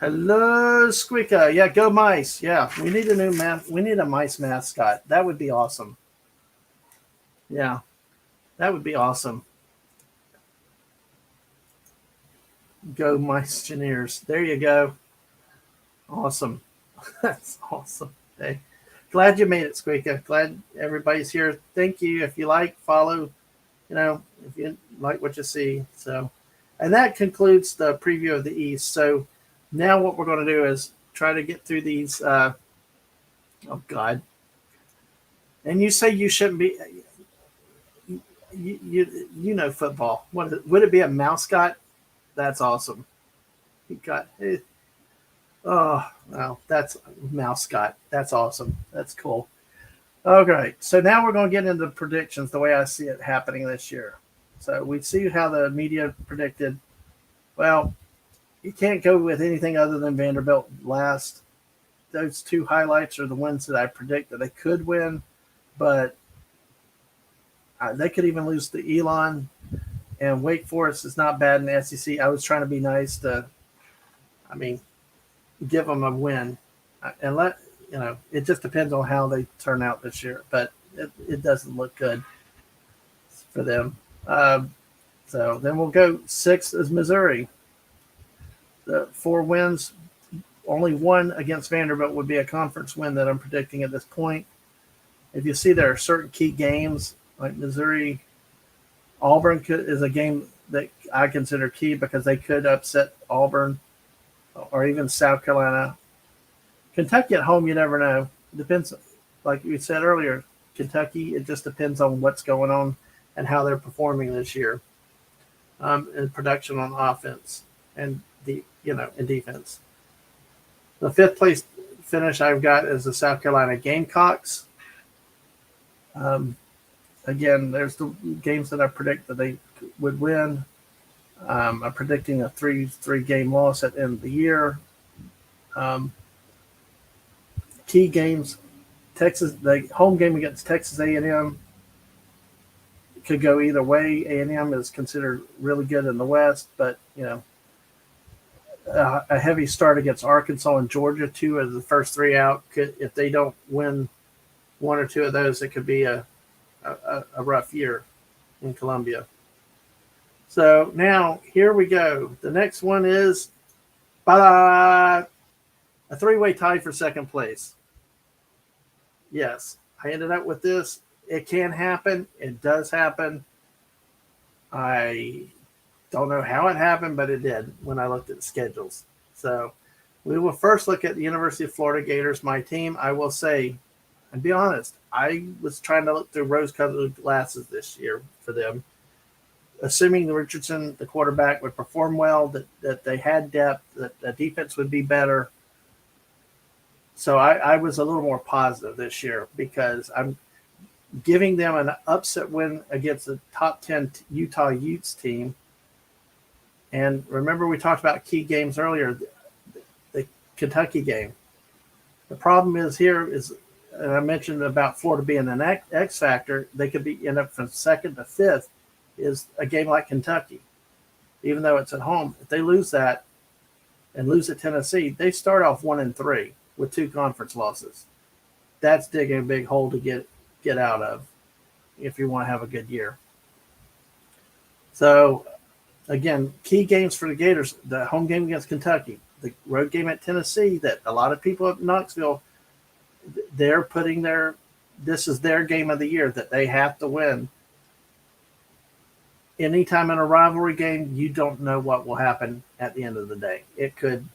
Hello, Squeaka. Yeah, go mice. Yeah, we need we need a mice mascot. That would be awesome. Yeah, that would be awesome. Go mice engineers. There you go. Awesome. That's awesome. Hey, glad you made it, Squeaka. Glad everybody's here. Thank you. If you like, follow, if you like what you see. So, and that concludes the preview of the East. So now what we're going to do is try to get through these. Oh, God. And you say you shouldn't be, you know football. Would it be a mascot? That's awesome. You got it. Oh, well, that's mascot. That's awesome. That's cool. Okay, so now we're going to get into predictions the way I see it happening this year. So we see how the media predicted. Well, you can't go with anything other than Vanderbilt last. Those 2 highlights are the ones that I predict that they could win, but they could even lose to Elon. And Wake Forest is not bad in the SEC. I was trying to be nice to, give them a win. And it just depends on how they turn out this year. But it doesn't look good for them. So then we'll go 6 is Missouri. The 4 wins, only 1 against Vanderbilt would be a conference win that I'm predicting at this point. If you see there are certain key games like Missouri, Auburn is a game that I consider key because they could upset Auburn or even South Carolina. Kentucky at home, you never know. It depends, like we said earlier, Kentucky, it just depends on what's going on and how they're performing this year in production on offense and in defense. The 5th place finish I've got is the South Carolina Gamecocks. Again, there's the games that I predict that they would win. I'm predicting a 3-game loss at the end of the year. key games. Texas, the home game against Texas A&M could go either way. A&M is considered really good in the West, but a heavy start against Arkansas and Georgia, two of the first three out. If they don't win one or two of those, it could be a rough year in Columbia. So now here we go. The next one is a three-way tie for second place. Yes, I ended up with this. It can happen. It does happen. I don't know how it happened, but it did when I looked at the schedules. So we will first look at the University of Florida Gators, my team. I will say, and be honest, I was trying to look through rose-colored glasses this year for them, assuming the Richardson, the quarterback, would perform well, that they had depth, that the defense would be better. So I was a little more positive this year because I'm giving them an upset win against the top 10 Utah Utes team. And remember, we talked about key games earlier, the Kentucky game. The problem is here is, and I mentioned about Florida being an X factor, they could end up from second to fifth, is a game like Kentucky. Even though it's at home, if they lose that and lose at Tennessee, they start off 1-3 with 2 conference losses. That's digging a big hole to get out of if you want to have a good year. So, again, key games for the Gators, the home game against Kentucky, the road game at Tennessee that a lot of people at Knoxville, they're putting this is their game of the year that they have to win. Anytime in a rivalry game, you don't know what will happen at the end of the day. It could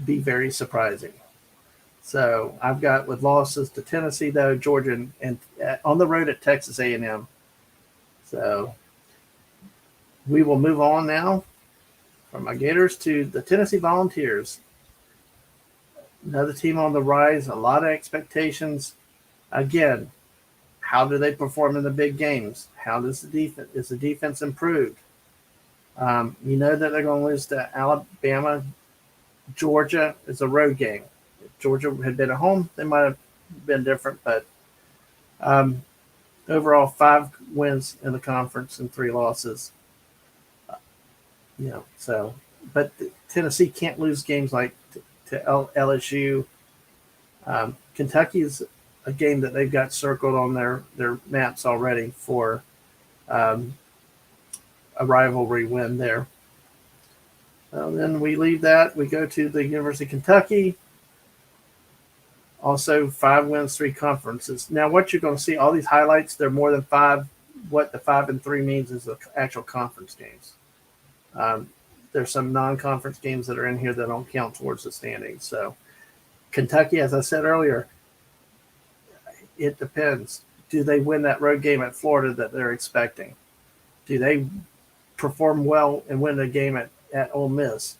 be very surprising. So I've got with losses to Tennessee, though, Georgia, and on the road at Texas A&M. So we will move on now from my Gators to the Tennessee Volunteers. Another team on the rise, a lot of expectations. Again, how do they perform in the big games? How does is the defense improved? You know that they're going to lose to Alabama. Georgia is a road game. If Georgia had been at home, they might have been different, but overall 5 wins in the conference and 3 losses. But Tennessee can't lose games like to LSU. Kentucky is a game that they've got circled on their maps already for a rivalry win there. Then we leave that. We go to the University of Kentucky. Also 5 wins, 3 conferences. Now, what you're going to see, all these highlights, they're more than 5. What the 5 and 3 means is the actual conference games. There's some non-conference games that are in here that don't count towards the standings. So Kentucky, as I said earlier, it depends. Do they win that road game at Florida that they're expecting? Do they perform well and win a game at Ole Miss?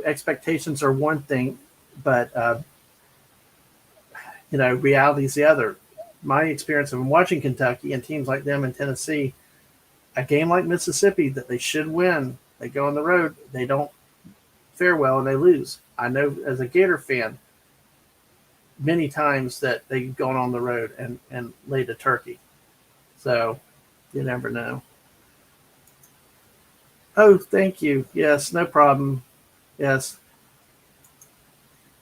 Expectations are one thing, but reality is the other. My experience of watching Kentucky and teams like them in Tennessee, a game like Mississippi that they should win, they go on the road, they don't fare well and they lose. I know as a Gator fan, many times that they've gone on the road and laid a turkey. So you never know. Oh, thank you. Yes, no problem. Yes.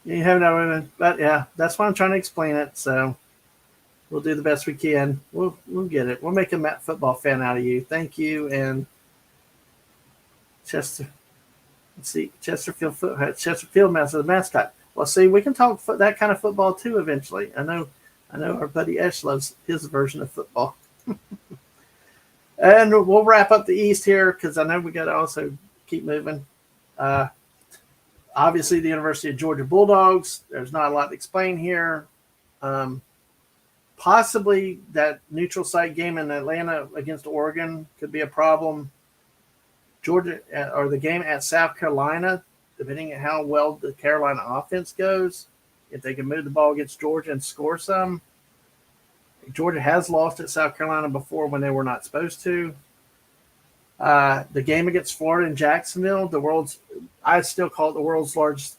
You have no, but yeah, that's why I'm trying to explain it. So we'll do the best we can. We'll get it. We'll make a football fan out of you. Thank you. And Chesterfield Mouse is the mascot. Well, see, we can talk that kind of football too eventually. I know our buddy Esh loves his version of football. And we'll wrap up the East here because I know we got to also keep moving. Obviously, the University of Georgia Bulldogs. There's not a lot to explain here. Possibly that neutral site game in Atlanta against Oregon could be a problem. Georgia or the game at South Carolina, depending on how well the Carolina offense goes, if they can move the ball against Georgia and score some. Georgia has lost at South Carolina before when they were not supposed to. The game against Florida in Jacksonville, I still call it the world's largest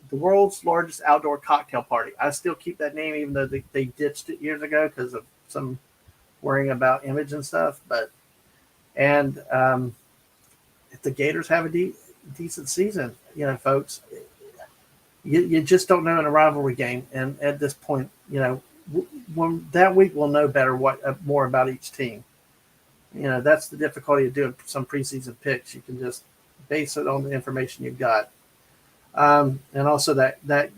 the world's largest outdoor cocktail party. I still keep that name, even though they ditched it years ago because of some worrying about image and stuff. But and if the Gators have a decent season, folks, you just don't know in a rivalry game. And at this point, when that week we'll know better more about each team. That's the difficulty of doing some preseason picks. You can just base it on the information you've got. And also that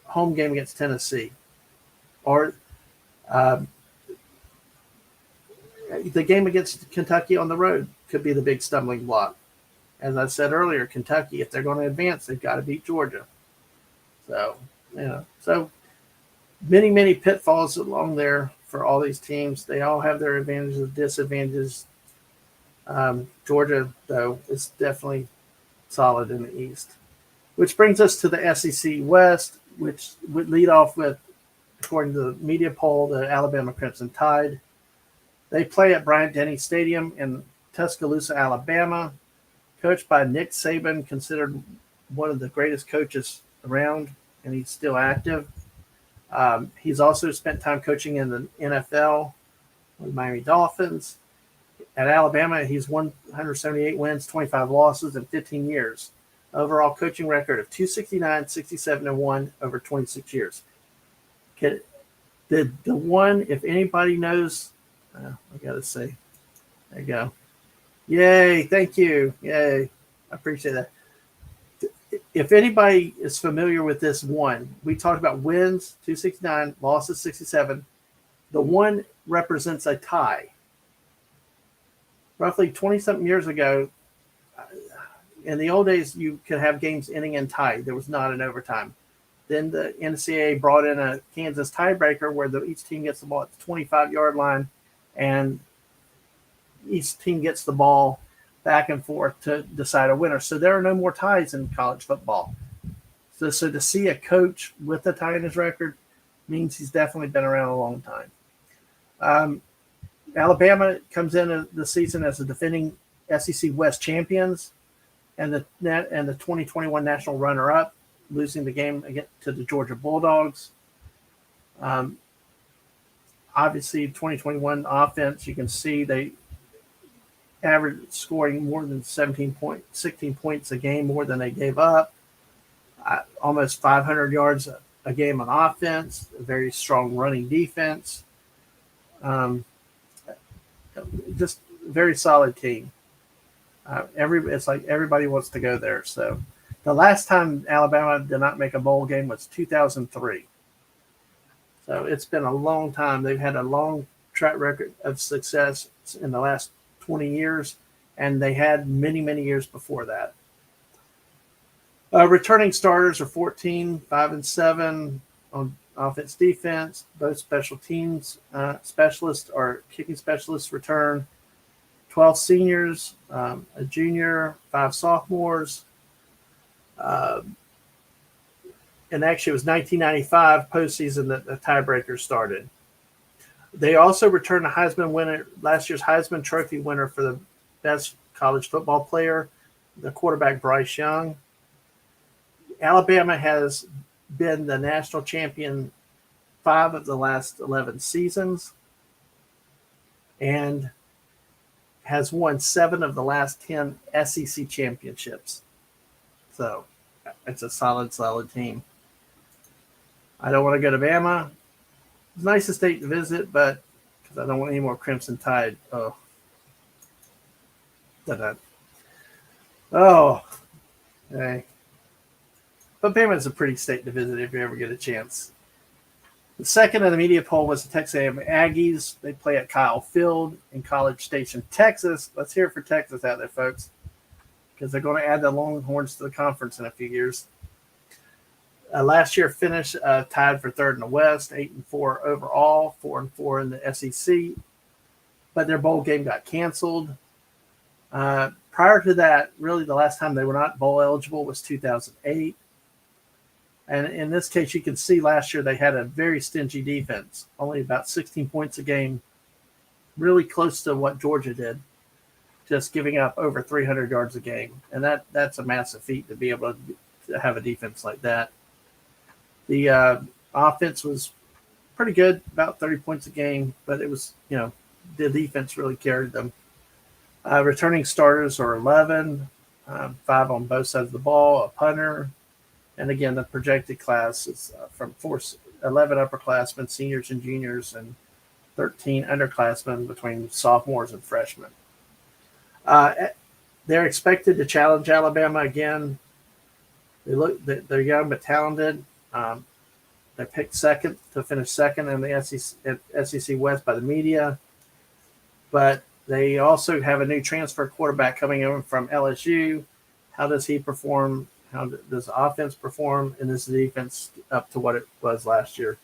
home game against Tennessee, or the game against Kentucky on the road could be the big stumbling block. As I said earlier, Kentucky, if they're going to advance, they've got to beat Georgia. So, so many, many pitfalls along there for all these teams. They all have their advantages and disadvantages. Georgia, though, is definitely solid in the East. Which brings us to the SEC West, which would lead off with, according to the media poll, the Alabama Crimson Tide. They play at Bryant-Denny Stadium in Tuscaloosa, Alabama, coached by Nick Saban, considered one of the greatest coaches around, and he's still active. He's also spent time coaching in the NFL with Miami Dolphins. At Alabama, he's 178 wins, 25 losses in 15 years. Overall coaching record of 269, 67, and 1 over 26 years. The one, if anybody knows, I got to say, there you go. Yay, thank you. Yay, I appreciate that. If anybody is familiar with this one, we talked about wins, 269, losses, 67. The one represents a tie. Roughly 20-something years ago, in the old days, you could have games ending in tie. There was not an overtime. Then the NCAA brought in a Kansas tiebreaker where each team gets the ball at the 25-yard line, and each team gets the ball back and forth to decide a winner. So there are no more ties in college football. So to see a coach with a tie in his record means he's definitely been around a long time. Alabama comes in the season as the defending SEC West champions and the 2021 national runner-up, losing the game to the Georgia Bulldogs. Obviously, 2021 offense, you can see they average scoring more than 16 points a game more than they gave up. Almost 500 yards a game on offense, a very strong running defense. Just very solid team. It's like everybody wants to go there. So the last time Alabama did not make a bowl game was 2003. So it's been a long time. They've had a long track record of success in the last 20 years, and they had many, many years before that. Returning starters are 14, 5 and 7 on offense, defense. Both special teams specialists or kicking specialists return. 12 seniors, a junior, 5 sophomores. And actually, it was 1995 postseason that the tiebreaker started. They also returned a Heisman winner, last year's Heisman Trophy winner for the best college football player, the quarterback Bryce Young. Alabama has been the national champion 5 of the last 11 seasons and has won 7 of the last 10 SEC championships. So it's a solid team. I don't want to go to Bama. It's a nice state to visit, but because I don't want any more Crimson Tide. Oh. Hey. But Bama is a pretty state to visit if you ever get a chance. The second of the media poll was the Texas A&M Aggies. They play at Kyle Field in College Station, Texas. Let's hear it for Texas out there, folks, because they're going to add the Longhorns to the conference in a few years. Last year finished tied for third in the West, 8-4 overall, 4-4 in the SEC. But their bowl game got canceled. Prior to that, really the last time they were not bowl eligible was 2008. And in this case, you can see last year they had a very stingy defense, only about 16 points a game, really close to what Georgia did, just giving up over 300 yards a game. And that's a massive feat to be able to have a defense like that. The offense was pretty good, about 30 points a game, but it was, the defense really carried them. Returning starters are 11, 5 on both sides of the ball, a punter, and again, the projected class is from 11 upperclassmen, seniors and juniors, and 13 underclassmen between sophomores and freshmen. They're expected to challenge Alabama again. They're young but talented. They picked second to finish second in the SEC West by the media, but they also have a new transfer quarterback coming in from LSU. How does he perform? How does the offense perform? And is the defense up to what it was last year?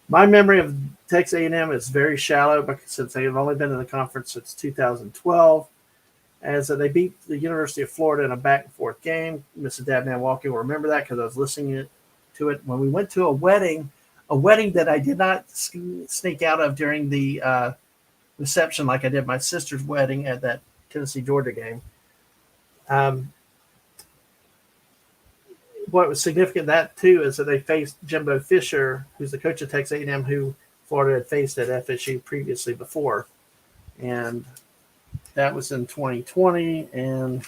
My memory of Texas A&M is very shallow because since they have only been in the conference since 2012. As they beat the University of Florida in a back-and-forth game. Mrs. Dadman Walking will remember that because I was listening to it when we went to a wedding that I did not sneak out of during the reception like I did my sister's wedding at that Tennessee-Georgia game. What was significant that too is that they faced Jimbo Fisher, who's the coach of Texas A&M, who Florida had faced at FSU previously before, and that was in 2020. And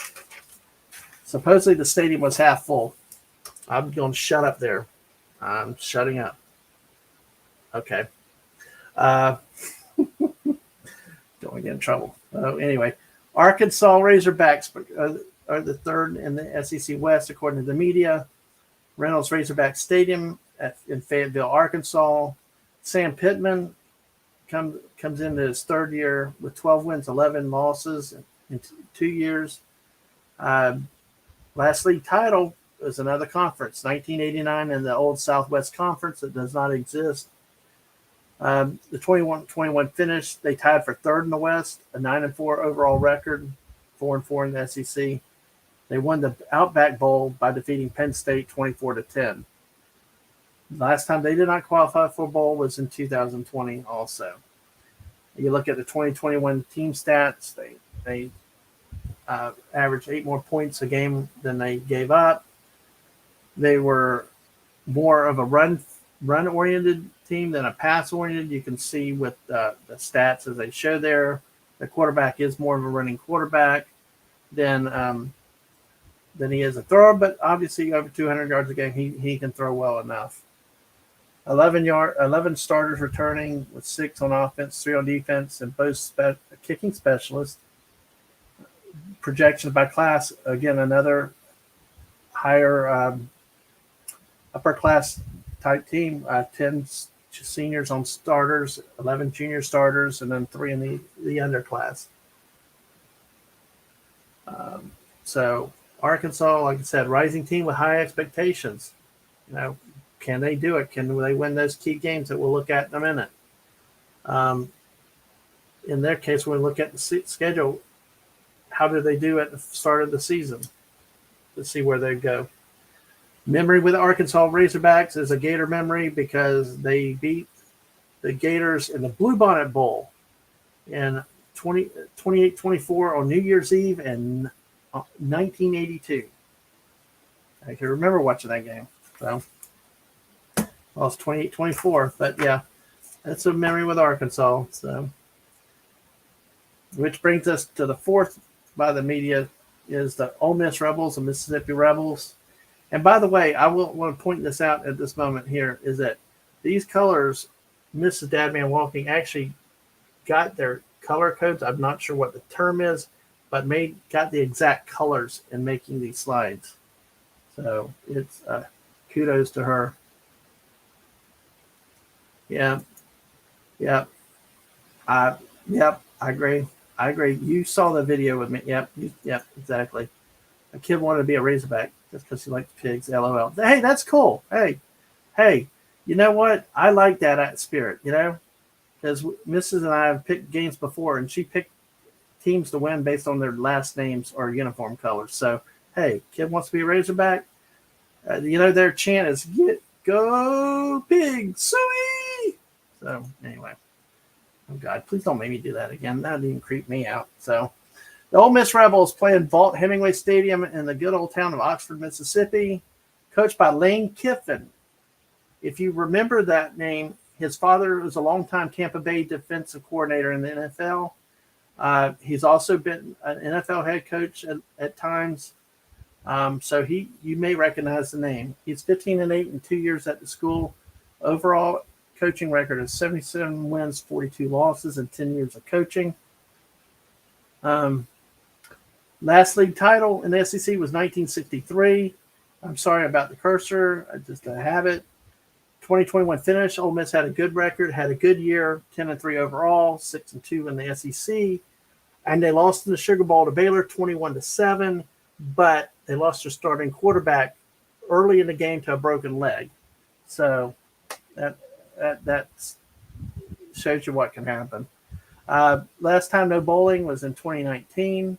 supposedly the stadium was half full. I'm going to shut up there. I'm shutting up. Okay. Don't get in trouble. Anyway, Arkansas Razorbacks are the third in the SEC West, according to the media. Reynolds Razorback Stadium in Fayetteville, Arkansas. Sam Pittman comes into his third year with 12 wins, 11 losses in 2 years. Last league title was another conference, 1989 in the old Southwest Conference that does not exist. The 21-21 finish, they tied for third in the West, a 9-4 overall record, 4-4 in the SEC. They won the Outback Bowl by defeating Penn State 24-10. Last time they did not qualify for a bowl was in 2020 also. You look at the 2021 team stats, they averaged 8 more points a game than they gave up. They were more of a run-oriented team than a pass-oriented. You can see with the stats as they show there. The quarterback is more of a running quarterback than he is a thrower, but obviously over 200 yards a game, he can throw well enough. 11 starters returning with 6 on offense, 3 on defense, and both kicking specialists. Projections by class, again, another higher upper class type team. 10 seniors on starters, 11 junior starters, and then 3 in the underclass. So Arkansas, like I said, rising team with high expectations. Can they do it? Can they win those key games that we'll look at in a minute? In their case, when we look at the schedule, how do they do at the start of the season? Let's see where they go. Memory with the Arkansas Razorbacks is a Gator memory because they beat the Gators in the Bluebonnet Bowl in 28-24 on New Year's Eve in 1982. I can remember watching that game. So, lost 28-24. But, yeah, that's a memory with Arkansas. So, which brings us to the fourth by the media is the Ole Miss Rebels and Mississippi Rebels. And by the way, I will want to point this out at this moment here is that these colors, Mrs. Dadman Walking actually got their color codes. I'm not sure what the term is, but got the exact colors in making these slides. So it's kudos to her. Yeah. I agree. You saw the video with me. Yep, exactly. A kid wanted to be a Razorback just because he likes pigs. LOL. Hey, that's cool. Hey, you know what? I like that spirit, because Mrs. and I have picked games before, and she picked teams to win based on their last names or uniform colors. So, hey, kid wants to be a Razorback. Their chant is go Pigs, suey. So, anyway. Oh, God, please don't make me do that again. That didn't even creep me out. So, the Ole Miss Rebels play in Vaught Hemingway Stadium in the good old town of Oxford, Mississippi, coached by Lane Kiffin. If you remember that name, his father was a longtime Tampa Bay defensive coordinator in the NFL. He's also been an NFL head coach at times. So you may recognize the name. He's 15-8 in 2 years at the school. Overall coaching record is 77 wins, 42 losses in 10 years of coaching. Last league title in the SEC was 1963. I'm sorry about the cursor. I just have it. 2021 finish. Ole Miss had a good record, had a good year, 10-3 overall, 6-2 in the SEC, and they lost in the Sugar Bowl to Baylor, 21-7. But they lost their starting quarterback early in the game to a broken leg. So that shows you what can happen. Last time no bowling was in 2019.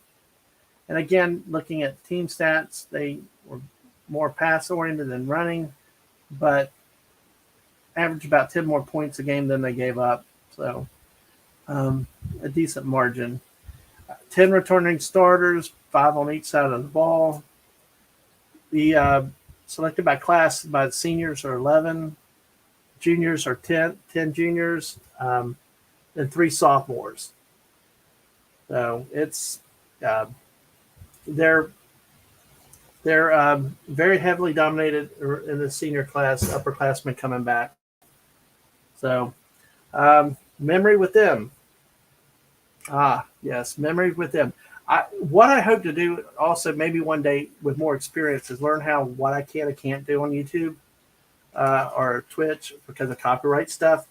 And again, looking at team stats, they were more pass-oriented than running, but averaged about 10 more points a game than they gave up. So a decent margin. 10 returning starters, 5 on each side of the ball. The selected by class by the seniors are 11. Juniors are 10 juniors, and 3 sophomores. So it's they're very heavily dominated in the senior class, upperclassmen coming back. So memory with them. Yes, memory with them. What I hope to do also maybe one day with more experience is learn what I can and can't do on YouTube or Twitch because of copyright stuff.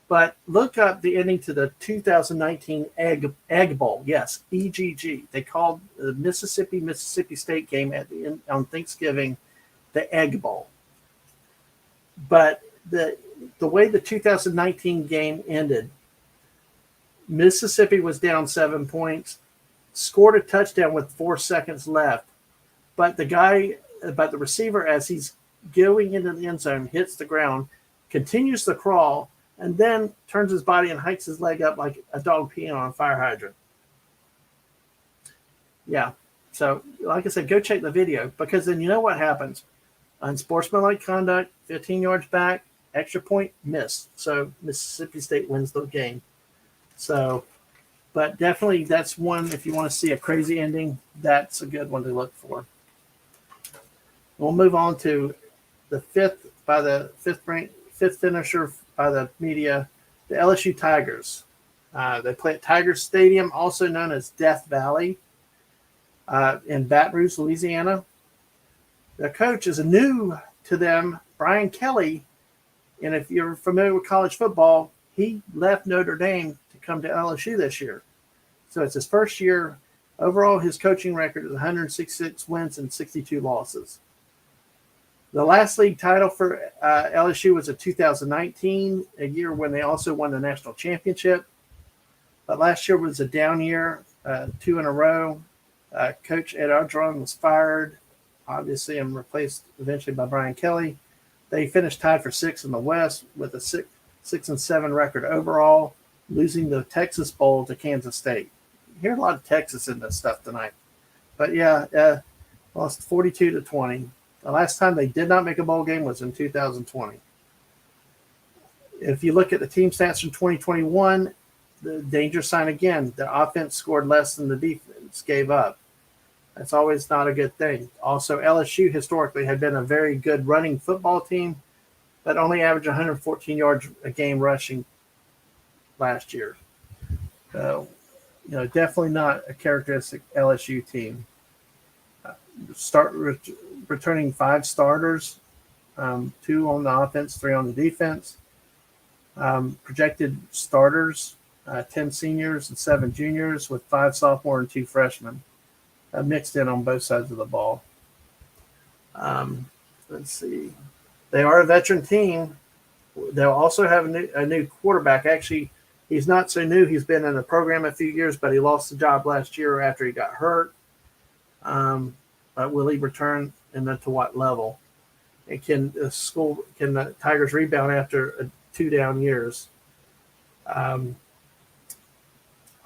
But look up the ending to the 2019 Egg Bowl. Yes, EGG. They called the Mississippi State game at the end on Thanksgiving the Egg Bowl. But the way the 2019 game ended, Mississippi was down 7 points, scored a touchdown with 4 seconds left. But the receiver, as he's going into the end zone, hits the ground, continues to crawl, and then turns his body and hikes his leg up like a dog peeing on a fire hydrant. Yeah. So, like I said, go check the video because then you know what happens. Unsportsmanlike conduct, 15 yards back, extra point, missed. So, Mississippi State wins the game. So, but definitely that's one, if you want to see a crazy ending, that's a good one to look for. We'll move on to the fifth finisher by the media, the LSU Tigers. They play at Tigers Stadium, also known as Death Valley, in Baton Rouge, Louisiana. The coach is new to them, Brian Kelly, and if you're familiar with college football, he left Notre Dame to come to LSU this year. So it's his first year. Overall, his coaching record is 166 wins and 62 losses. The last league title for LSU was in 2019, a year when they also won the national championship. But last year was a down year, 2 in a row. Coach Ed Orgeron was fired, obviously, and replaced eventually by Brian Kelly. They finished tied for 6th in the West with a 6-7 record overall, losing the Texas Bowl to Kansas State. You hear a lot of Texas in this stuff tonight. But yeah, lost 42-20. The last time they did not make a bowl game was in 2020. If you look at the team stats from 2021, the danger sign again, the offense scored less than the defense gave up. That's always not a good thing. Also, LSU historically had been a very good running football team, but only averaged 114 yards a game rushing last year. So, definitely not a characteristic LSU team. Returning 5 starters, 2 on the offense, 3 on the defense. Projected starters, 10 seniors and 7 juniors with 5 sophomore and 2 freshmen mixed in on both sides of the ball. Let's see. They are a veteran team. They'll also have a new quarterback. Actually, he's not so new. He's been in the program a few years, but he lost the job last year after he got hurt. But will he return, and then to what level? And can the Tigers rebound after 2 down years?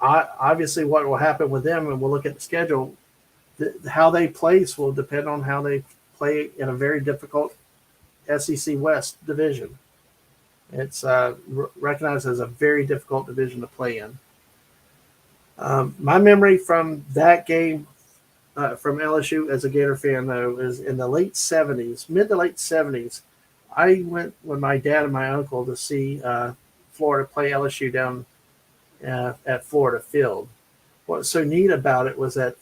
Obviously, what will happen with them, and we'll look at the schedule, how they place will depend on how they play in a very difficult SEC West division. It's recognized as a very difficult division to play in. My memory from that game from LSU as a Gator fan, though, is in the late 70s, mid to late 70s. I went with my dad and my uncle to see Florida play LSU down at Florida Field. What's so neat about it was that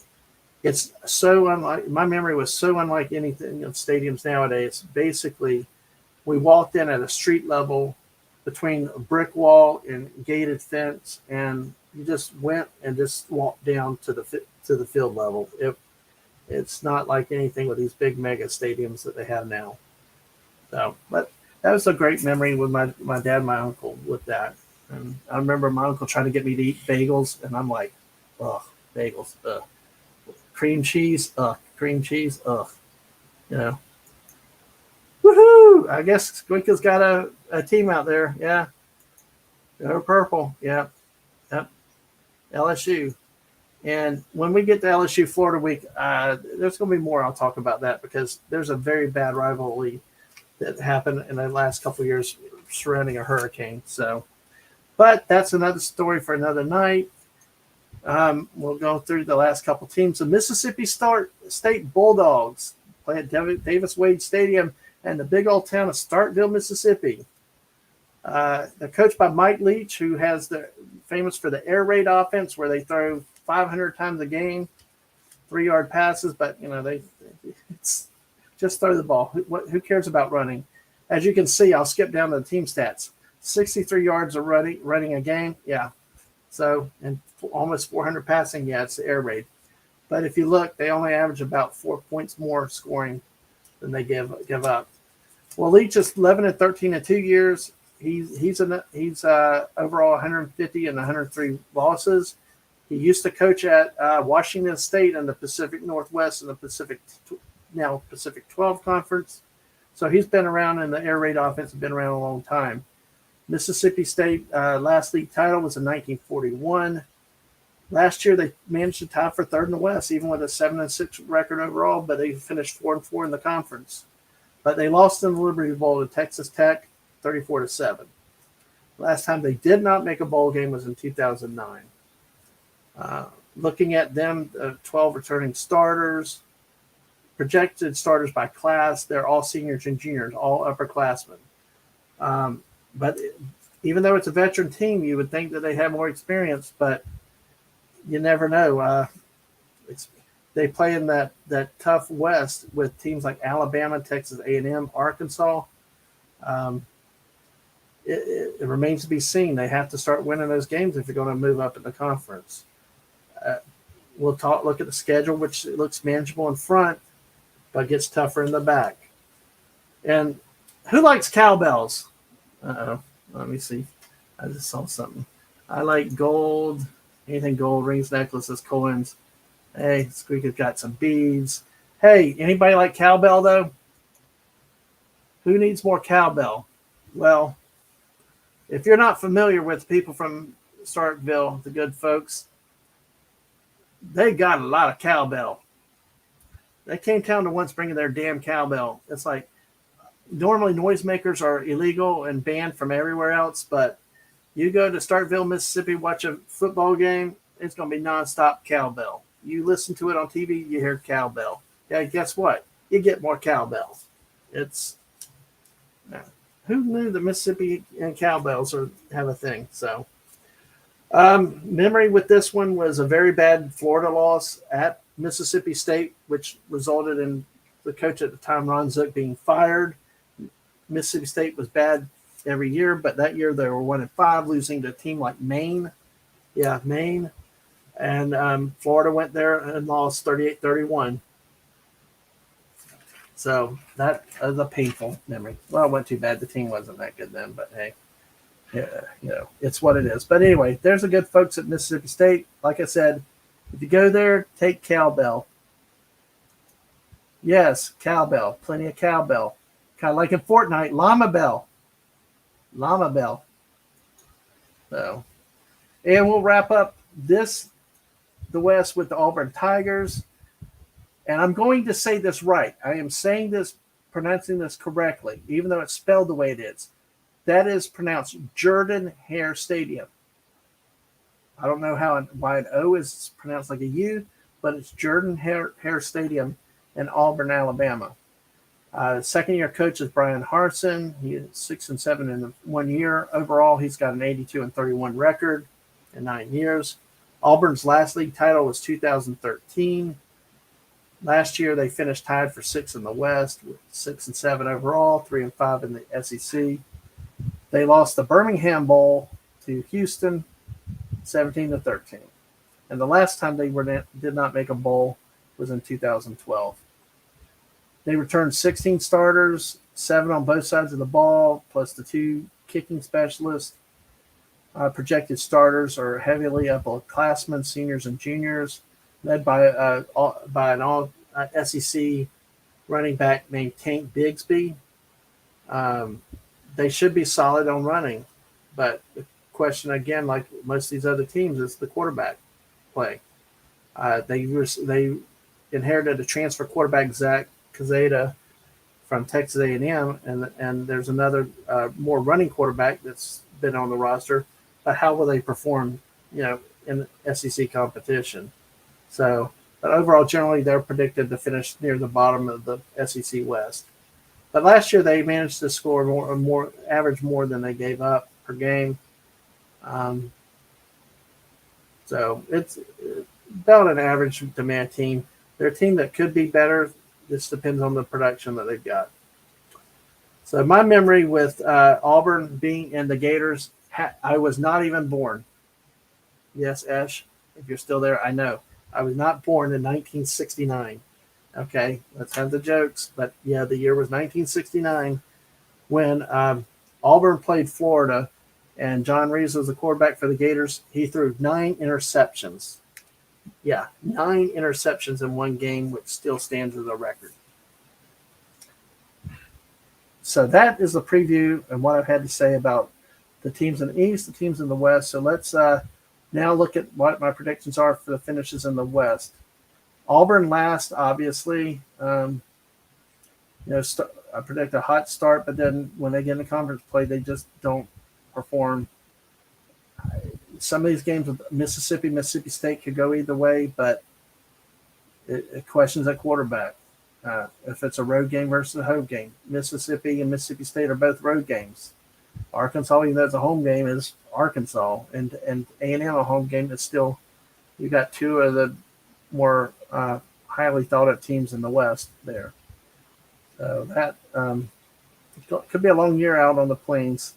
it's so unlike, my memory was so unlike anything of stadiums nowadays. Basically, we walked in at a street level between a brick wall and gated fence, and you just went and just walked down to the field level. It's not like anything with these big mega stadiums that they have now. So, but that was a great memory with my dad and my uncle with that. And I remember my uncle trying to get me to eat bagels, and I'm like, ugh, bagels, ugh. Cream cheese, ugh. Cream cheese, ugh. You know. Woohoo! I guess Squinka's got a team out there. Yeah. They're purple. Yeah. Yep. LSU. And when we get to LSU Florida week, there's going to be more. I'll talk about that because there's a very bad rivalry that happened in the last couple of years surrounding a hurricane. So, but that's another story for another night. We'll go through the last couple teams. The Mississippi State Bulldogs play at Davis Wade Stadium and the big old town of Starkville, Mississippi. They're coached by Mike Leach, who has famous for the air raid offense, where they throw 500 times a game, 3-yard passes. But it's just throw the ball. Who cares about running? As you can see, I'll skip down to the team stats. 63 yards of running a game, yeah. So, and almost 400 passing, yeah, it's the air raid. But if you look, they only average about 4 points more scoring than they give up. Well, Leach is 11-13 in 2 years. He's overall 150 and 103 losses. He used to coach at Washington State in the Pacific Northwest and the Pacific 12 Conference. So he's been around in the air raid offense, been around a long time. Mississippi State last league title was in 1941. Last year they managed to tie for third in the West, even with a 7-6 record overall, but they finished 4-4 in the conference. But they lost in the Liberty Bowl to Texas Tech, 34-7. Last time they did not make a bowl game was in 2009. Looking at them, 12 returning starters, projected starters by class, they're all seniors and juniors, all upperclassmen. But even though it's a veteran team, you would think that they have more experience, but you never know. They play in that tough West with teams like Alabama, Texas A&M, Arkansas. It remains to be seen. They have to start winning those games if they're going to move up in the conference. We'll look at the schedule, which looks manageable in front, but gets tougher in the back. And who likes cowbells? Uh-oh. Let me see. I just saw something. I like gold. Anything gold, rings, necklaces, coins. Hey, Squeaker's got some beads. Hey, anybody like cowbell, though? Who needs more cowbell? Well, if you're not familiar with people from Starkville, the good folks, they got a lot of cowbell. They came down to once bringing their damn cowbell. It's like normally noisemakers are illegal and banned from everywhere else, but you go to Starkville, Mississippi, watch a football game, it's going to be nonstop cowbell. You listen to it on TV, you hear cowbell. Yeah, guess what? You get more cowbell. Who knew that Mississippi and cowbells have a thing? So, memory with this one was a very bad Florida loss at Mississippi State, which resulted in the coach at the time, Ron Zook, being fired. Mississippi State was bad every year, but that year they were 1-5, losing to a team like Maine. Yeah, Maine. And Florida went there and lost 38-31. So that is a painful memory. Well, it wasn't too bad. The team wasn't that good then, but hey, yeah, it's what it is. But anyway, there's the good folks at Mississippi State. Like I said, if you go there, take cowbell. Yes, cowbell. Plenty of cowbell. Kind of like in Fortnite, llama bell. Llama bell. So, and we'll wrap up the West with the Auburn Tigers. And I'm going to say this right. I am saying this pronouncing this correctly, even though it's spelled the way it is. That is pronounced Jordan Hare Stadium. I don't know why an O is pronounced like a U, but it's Jordan Hare Stadium in Auburn, Alabama. Second-year coach is Brian Harsin. He is 6-7 in the 1 year. Overall, he's got an 82-31 record in 9 years. Auburn's last league title was 2013. Last year, they finished tied for 6th in the West, with 6-7 overall, 3-5 in the SEC. They lost the Birmingham Bowl to Houston, 17-13. And the last time they did not make a bowl was in 2012. They returned 16 starters, 7 on both sides of the ball, plus the 2 kicking specialists. Projected starters are heavily upperclassmen, seniors, and juniors, led by an all SEC running back named Tank Bigsby. They should be solid on running, but the question again, like most of these other teams, is the quarterback play. They inherited a transfer quarterback, Zach Kazeta, from Texas A&M, and there's another more running quarterback that's been on the roster. But how will they perform, in SEC competition? So, but overall, generally, they're predicted to finish near the bottom of the SEC West. But last year, they managed to score average more than they gave up per game. So it's about an average demand team. They're a team that could be better. This depends on the production that they've got. So my memory with Auburn being in the Gators, I was not even born. Yes, Ash, if you're still there, I know. I was not born in 1969. Okay, let's have the jokes. But, yeah, the year was 1969 when Auburn played Florida, and John Reeves was the quarterback for the Gators. He threw 9 interceptions. Yeah, 9 interceptions in one game, which still stands as a record. So that is the preview and what I've had to say about the teams in the East, the teams in the West. So let's now look at what my predictions are for the finishes in the West. Auburn last, obviously. I predict a hot start, but then when they get in conference play, they just don't perform. Some of these games with Mississippi State could go either way, but it questions at quarterback. If it's a road game versus a home game, Mississippi and Mississippi State are both road games. Arkansas, even though it's a home game, is Arkansas, and A&M a home game. It's still, you got 2 of the more highly thought of teams in the West there. So that could be a long year out on the Plains.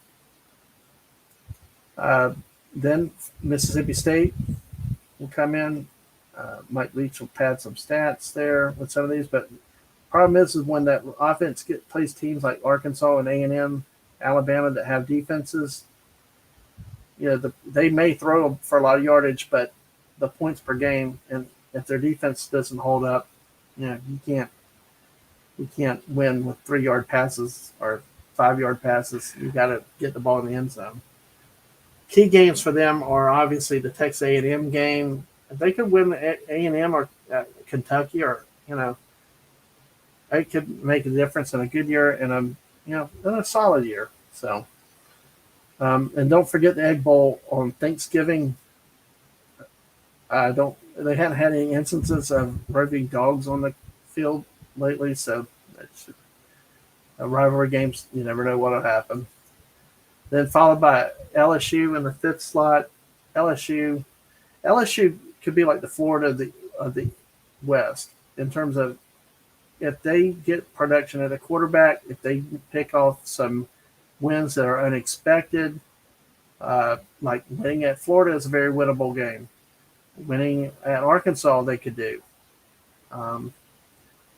Then Mississippi State will come in. Mike Leach will pad some stats there with some of these, but problem is when that offense plays teams like Arkansas and A&M, Alabama that have defenses, they may throw for a lot of yardage, but the points per game, and if their defense doesn't hold up, you can't win with 3-yard passes or 5-yard passes. You got to get the ball in the end zone. Key games for them are obviously the Texas A&M game. If they could win A&M or Kentucky, or it could make a difference in a good year and in a solid year. So, and don't forget the Egg Bowl on Thanksgiving. They haven't had any instances of roving dogs on the field lately, so rivalry games, you never know what'll happen. Then followed by LSU in the 5th slot. LSU could be like the Florida of the West in terms of if they get production at a quarterback, if they pick off some wins that are unexpected, like winning at Florida is a very winnable game. Winning at Arkansas, they could do.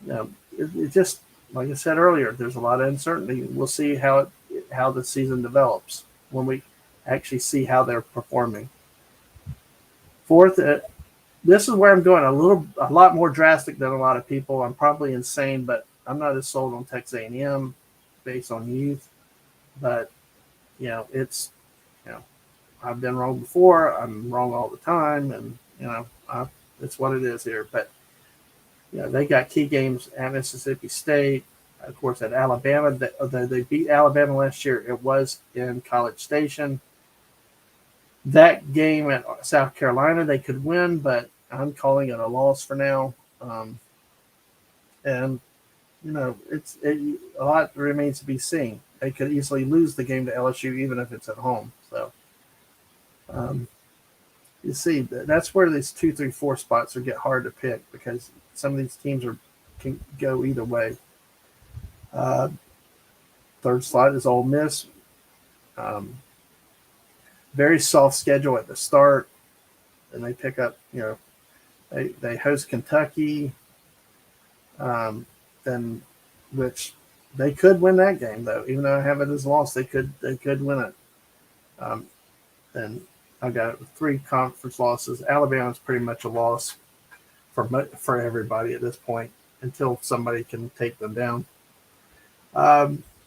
It just, like I said earlier, there's a lot of uncertainty. We'll see how the season develops when we actually see how they're performing. 4th, this is where I'm going a lot more drastic than a lot of people. I'm probably insane, but I'm not as sold on Texas A&M based on youth. But it's I've been wrong before. I'm wrong all the time, and it's what it is here. But they got key games at Mississippi State. Of course, at Alabama, although they beat Alabama last year, it was in College Station. That game at South Carolina, they could win, but I'm calling it a loss for now. And a lot remains to be seen. They could easily lose the game to LSU, even if it's at home. So, you see, that's where these 2, 3, 4 spots are get hard to pick because some of these teams can go either way. Third slot is Ole Miss. Very soft schedule at the start, and they pick up. They host Kentucky, then which they could win that game though. Even though I have it as a loss, they could win it. And I've got 3 conference losses. Alabama's pretty much a loss for everybody at this point until somebody can take them down.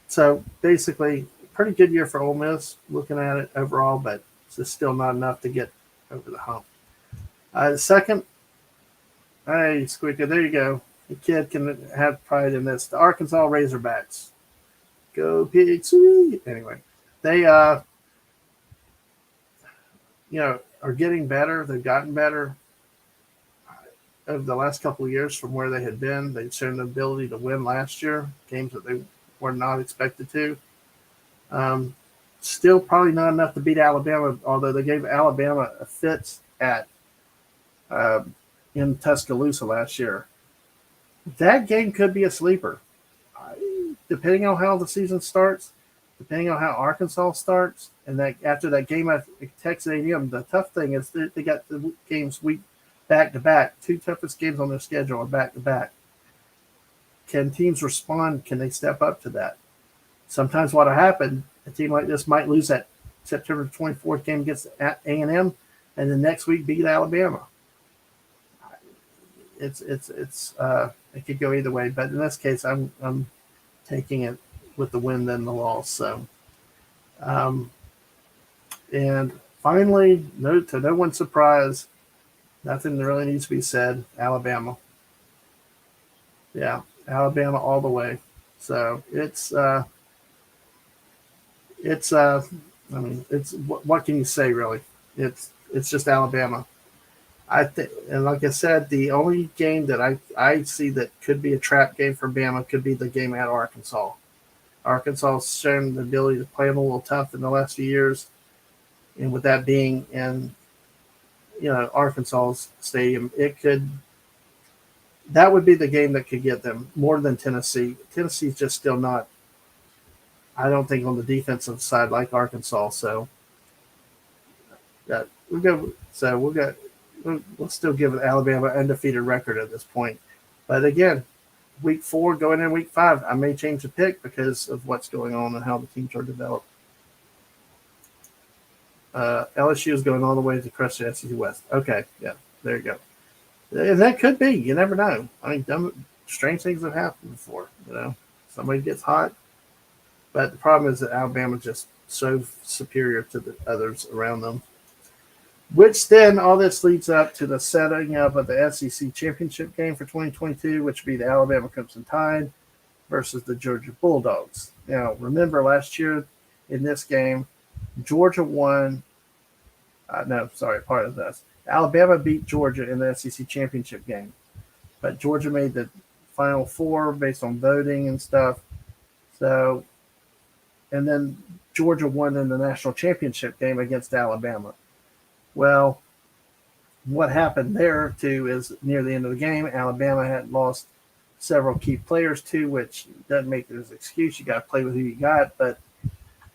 So basically, pretty good year for Ole Miss looking at it overall, but it's just still not enough to get over the hump. Second, hey, Squeaker, there you go. The kid can have pride in this. The Arkansas Razorbacks. Go Pigs. Anyway, they are getting better. They've gotten better over the last couple of years from where they had been. They'd shown the ability to win last year, games that they were not expected to. Still probably not enough to beat Alabama, although they gave Alabama a fits in Tuscaloosa last year. That game could be a sleeper. Depending on how the season starts, depending on how Arkansas starts, and that after that game at Texas A&M, the tough thing is they got the games week back to back. 2 toughest games on their schedule are back to back. Can teams respond? Can they step up to that? Sometimes what'll happen, a team like this might lose that September 24th game against A&M, and the next week beat Alabama. It could go either way, but in this case, I'm taking it with the win than the loss. So, and finally, to no one's surprise, nothing really needs to be said. Alabama, yeah, Alabama all the way. So it's what can you say really? It's just Alabama. I think, and like I said, the only game that I see that could be a trap game for Bama could be the game at Arkansas. Arkansas has shown the ability to play them a little tough in the last few years, and with that being in Arkansas's stadium, that would be the game that could get them more than Tennessee. Tennessee's just still not, I don't think, on the defensive side like Arkansas. So we'll still give Alabama an undefeated record at this point. But again, week 4 going in week 5, I may change the pick because of what's going on and how the teams are developed. LSU is going all the way to crush the SEC West. Okay, yeah, there you go. And that could be. You never know. I mean, strange things have happened before. Somebody gets hot. But the problem is that Alabama's just so superior to the others around them. Which then all this leads up to the setting up of the SEC championship game for 2022, which would be the Alabama Crimson Tide versus the Georgia Bulldogs. Now, remember last year in this game, Georgia won. Part of this. Alabama beat Georgia in the SEC championship game, but Georgia made the Final Four based on voting and stuff. So, and then Georgia won in the national championship game against Alabama. Well, what happened there, too, is near the end of the game, Alabama had lost several key players, too, which doesn't make it as an excuse. You got to play with who you got. But,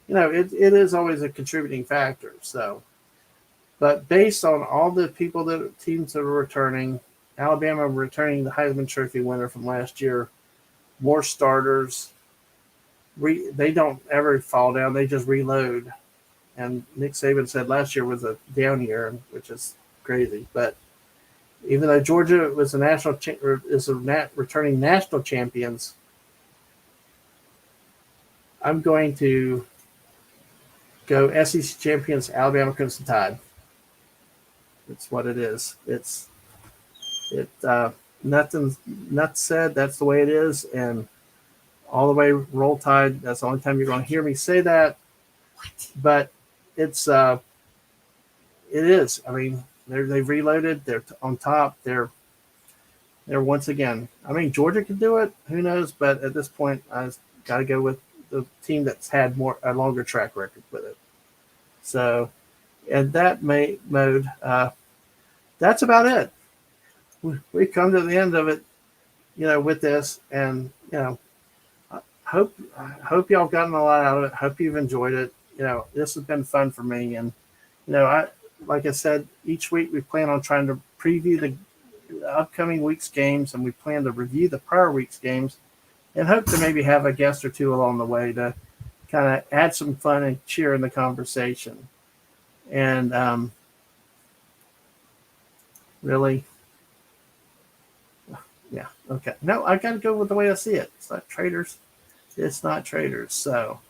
it is always a contributing factor. So, but based on all the teams that are returning, Alabama returning the Heisman Trophy winner from last year, more starters, they don't ever fall down. They just reload. And Nick Saban said last year was a down year, which is crazy. But even though Georgia was returning national champions, I'm going to go SEC champions, Alabama Crimson Tide. It's what it is. Nothing said. That's the way it is. And all the way Roll Tide. That's the only time you're going to hear me say that. But it's it is. I mean, they've reloaded. They're on top. They're once again. I mean, Georgia could do it. Who knows? But at this point, I got to go with the team that's had a longer track record with it. So, in that mode, that's about it. We come to the end of it, with this, and I hope y'all gotten a lot out of it. Hope you've enjoyed it. This has been fun for me, and like I said, each week we plan on trying to preview the upcoming week's games, and we plan to review the prior week's games, and hope to maybe have a guest or two along the way to kind of add some fun and cheer in the conversation. And really, yeah, okay. No, I got to go with the way I see it. It's not traders. It's not traders. So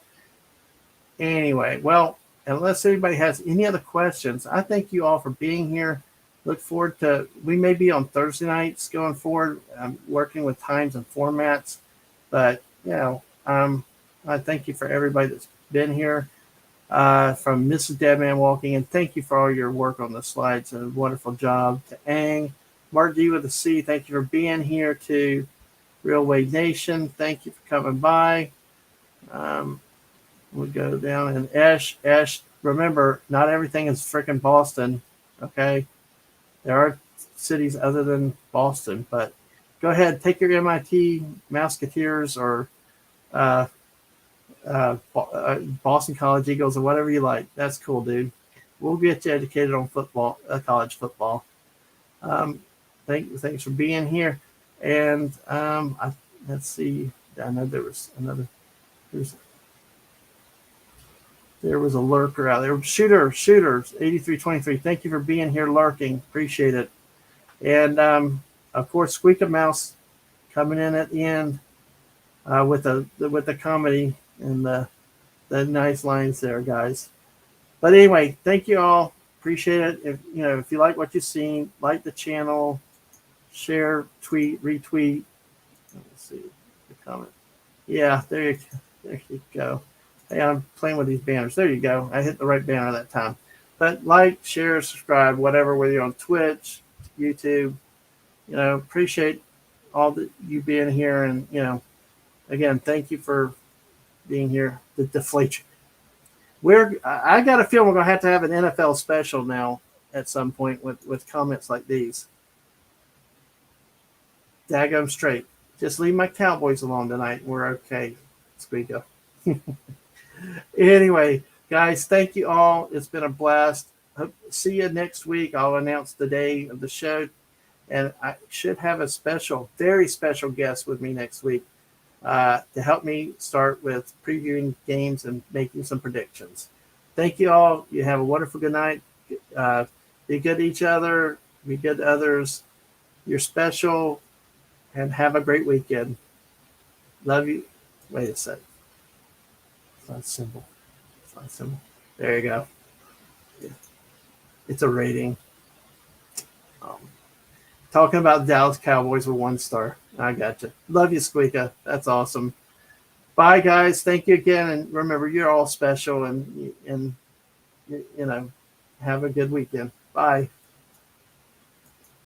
anyway, well, unless anybody has any other questions, I thank you all for being here. Look forward to, we may be on Thursday nights going forward. I'm working with times and formats, but I thank you for everybody that's been here. From Mrs. Dadman Walking, and thank you for all your work on the slides. A wonderful job. To Ang, Mark D with a C, thank you for being here. To Railway Nation, thank you for coming by. We'll go down, and Ash, remember, not everything is freaking Boston, okay? There are cities other than Boston, but go ahead, take your MIT Mouseketeers or Boston College Eagles or whatever you like. That's cool, dude. We'll get you educated on football, college football. Thanks for being here. And let's see. I know there was another. There was a lurker out there. Shooters, 8323. Thank you for being here, lurking. Appreciate it. And of course, Squeak a Mouse coming in at the end with the comedy and the nice lines there, guys. But anyway, thank you all. Appreciate it. If you like what you've seen, like the channel, share, tweet, retweet. Let's see the comment. Yeah, there you go. Hey, I'm playing with these banners. There you go. I hit the right banner that time. But like, share, subscribe, whatever, whether you're on Twitch, YouTube, appreciate all that you being here. And, again, thank you for being here. The deflation. I got a feeling we're going to have an NFL special now at some point with comments like these. Daggum straight. Just leave my Cowboys alone tonight. We're okay. Squeako. Anyway, guys, thank you all. It's been a blast. See you next week. I'll announce the day of the show. And I should have a very special guest with me next week to help me start with previewing games and making some predictions. Thank you all. You have a wonderful good night. Be good to each other. Be good to others. You're special. And have a great weekend. Love you. Wait a sec. It's not simple. There you go. Yeah. It's a rating. Talking about Dallas Cowboys with 1 star. I got you. Love you, Squeaka. That's awesome. Bye, guys. Thank you again. And remember, you're all special, and have a good weekend. Bye.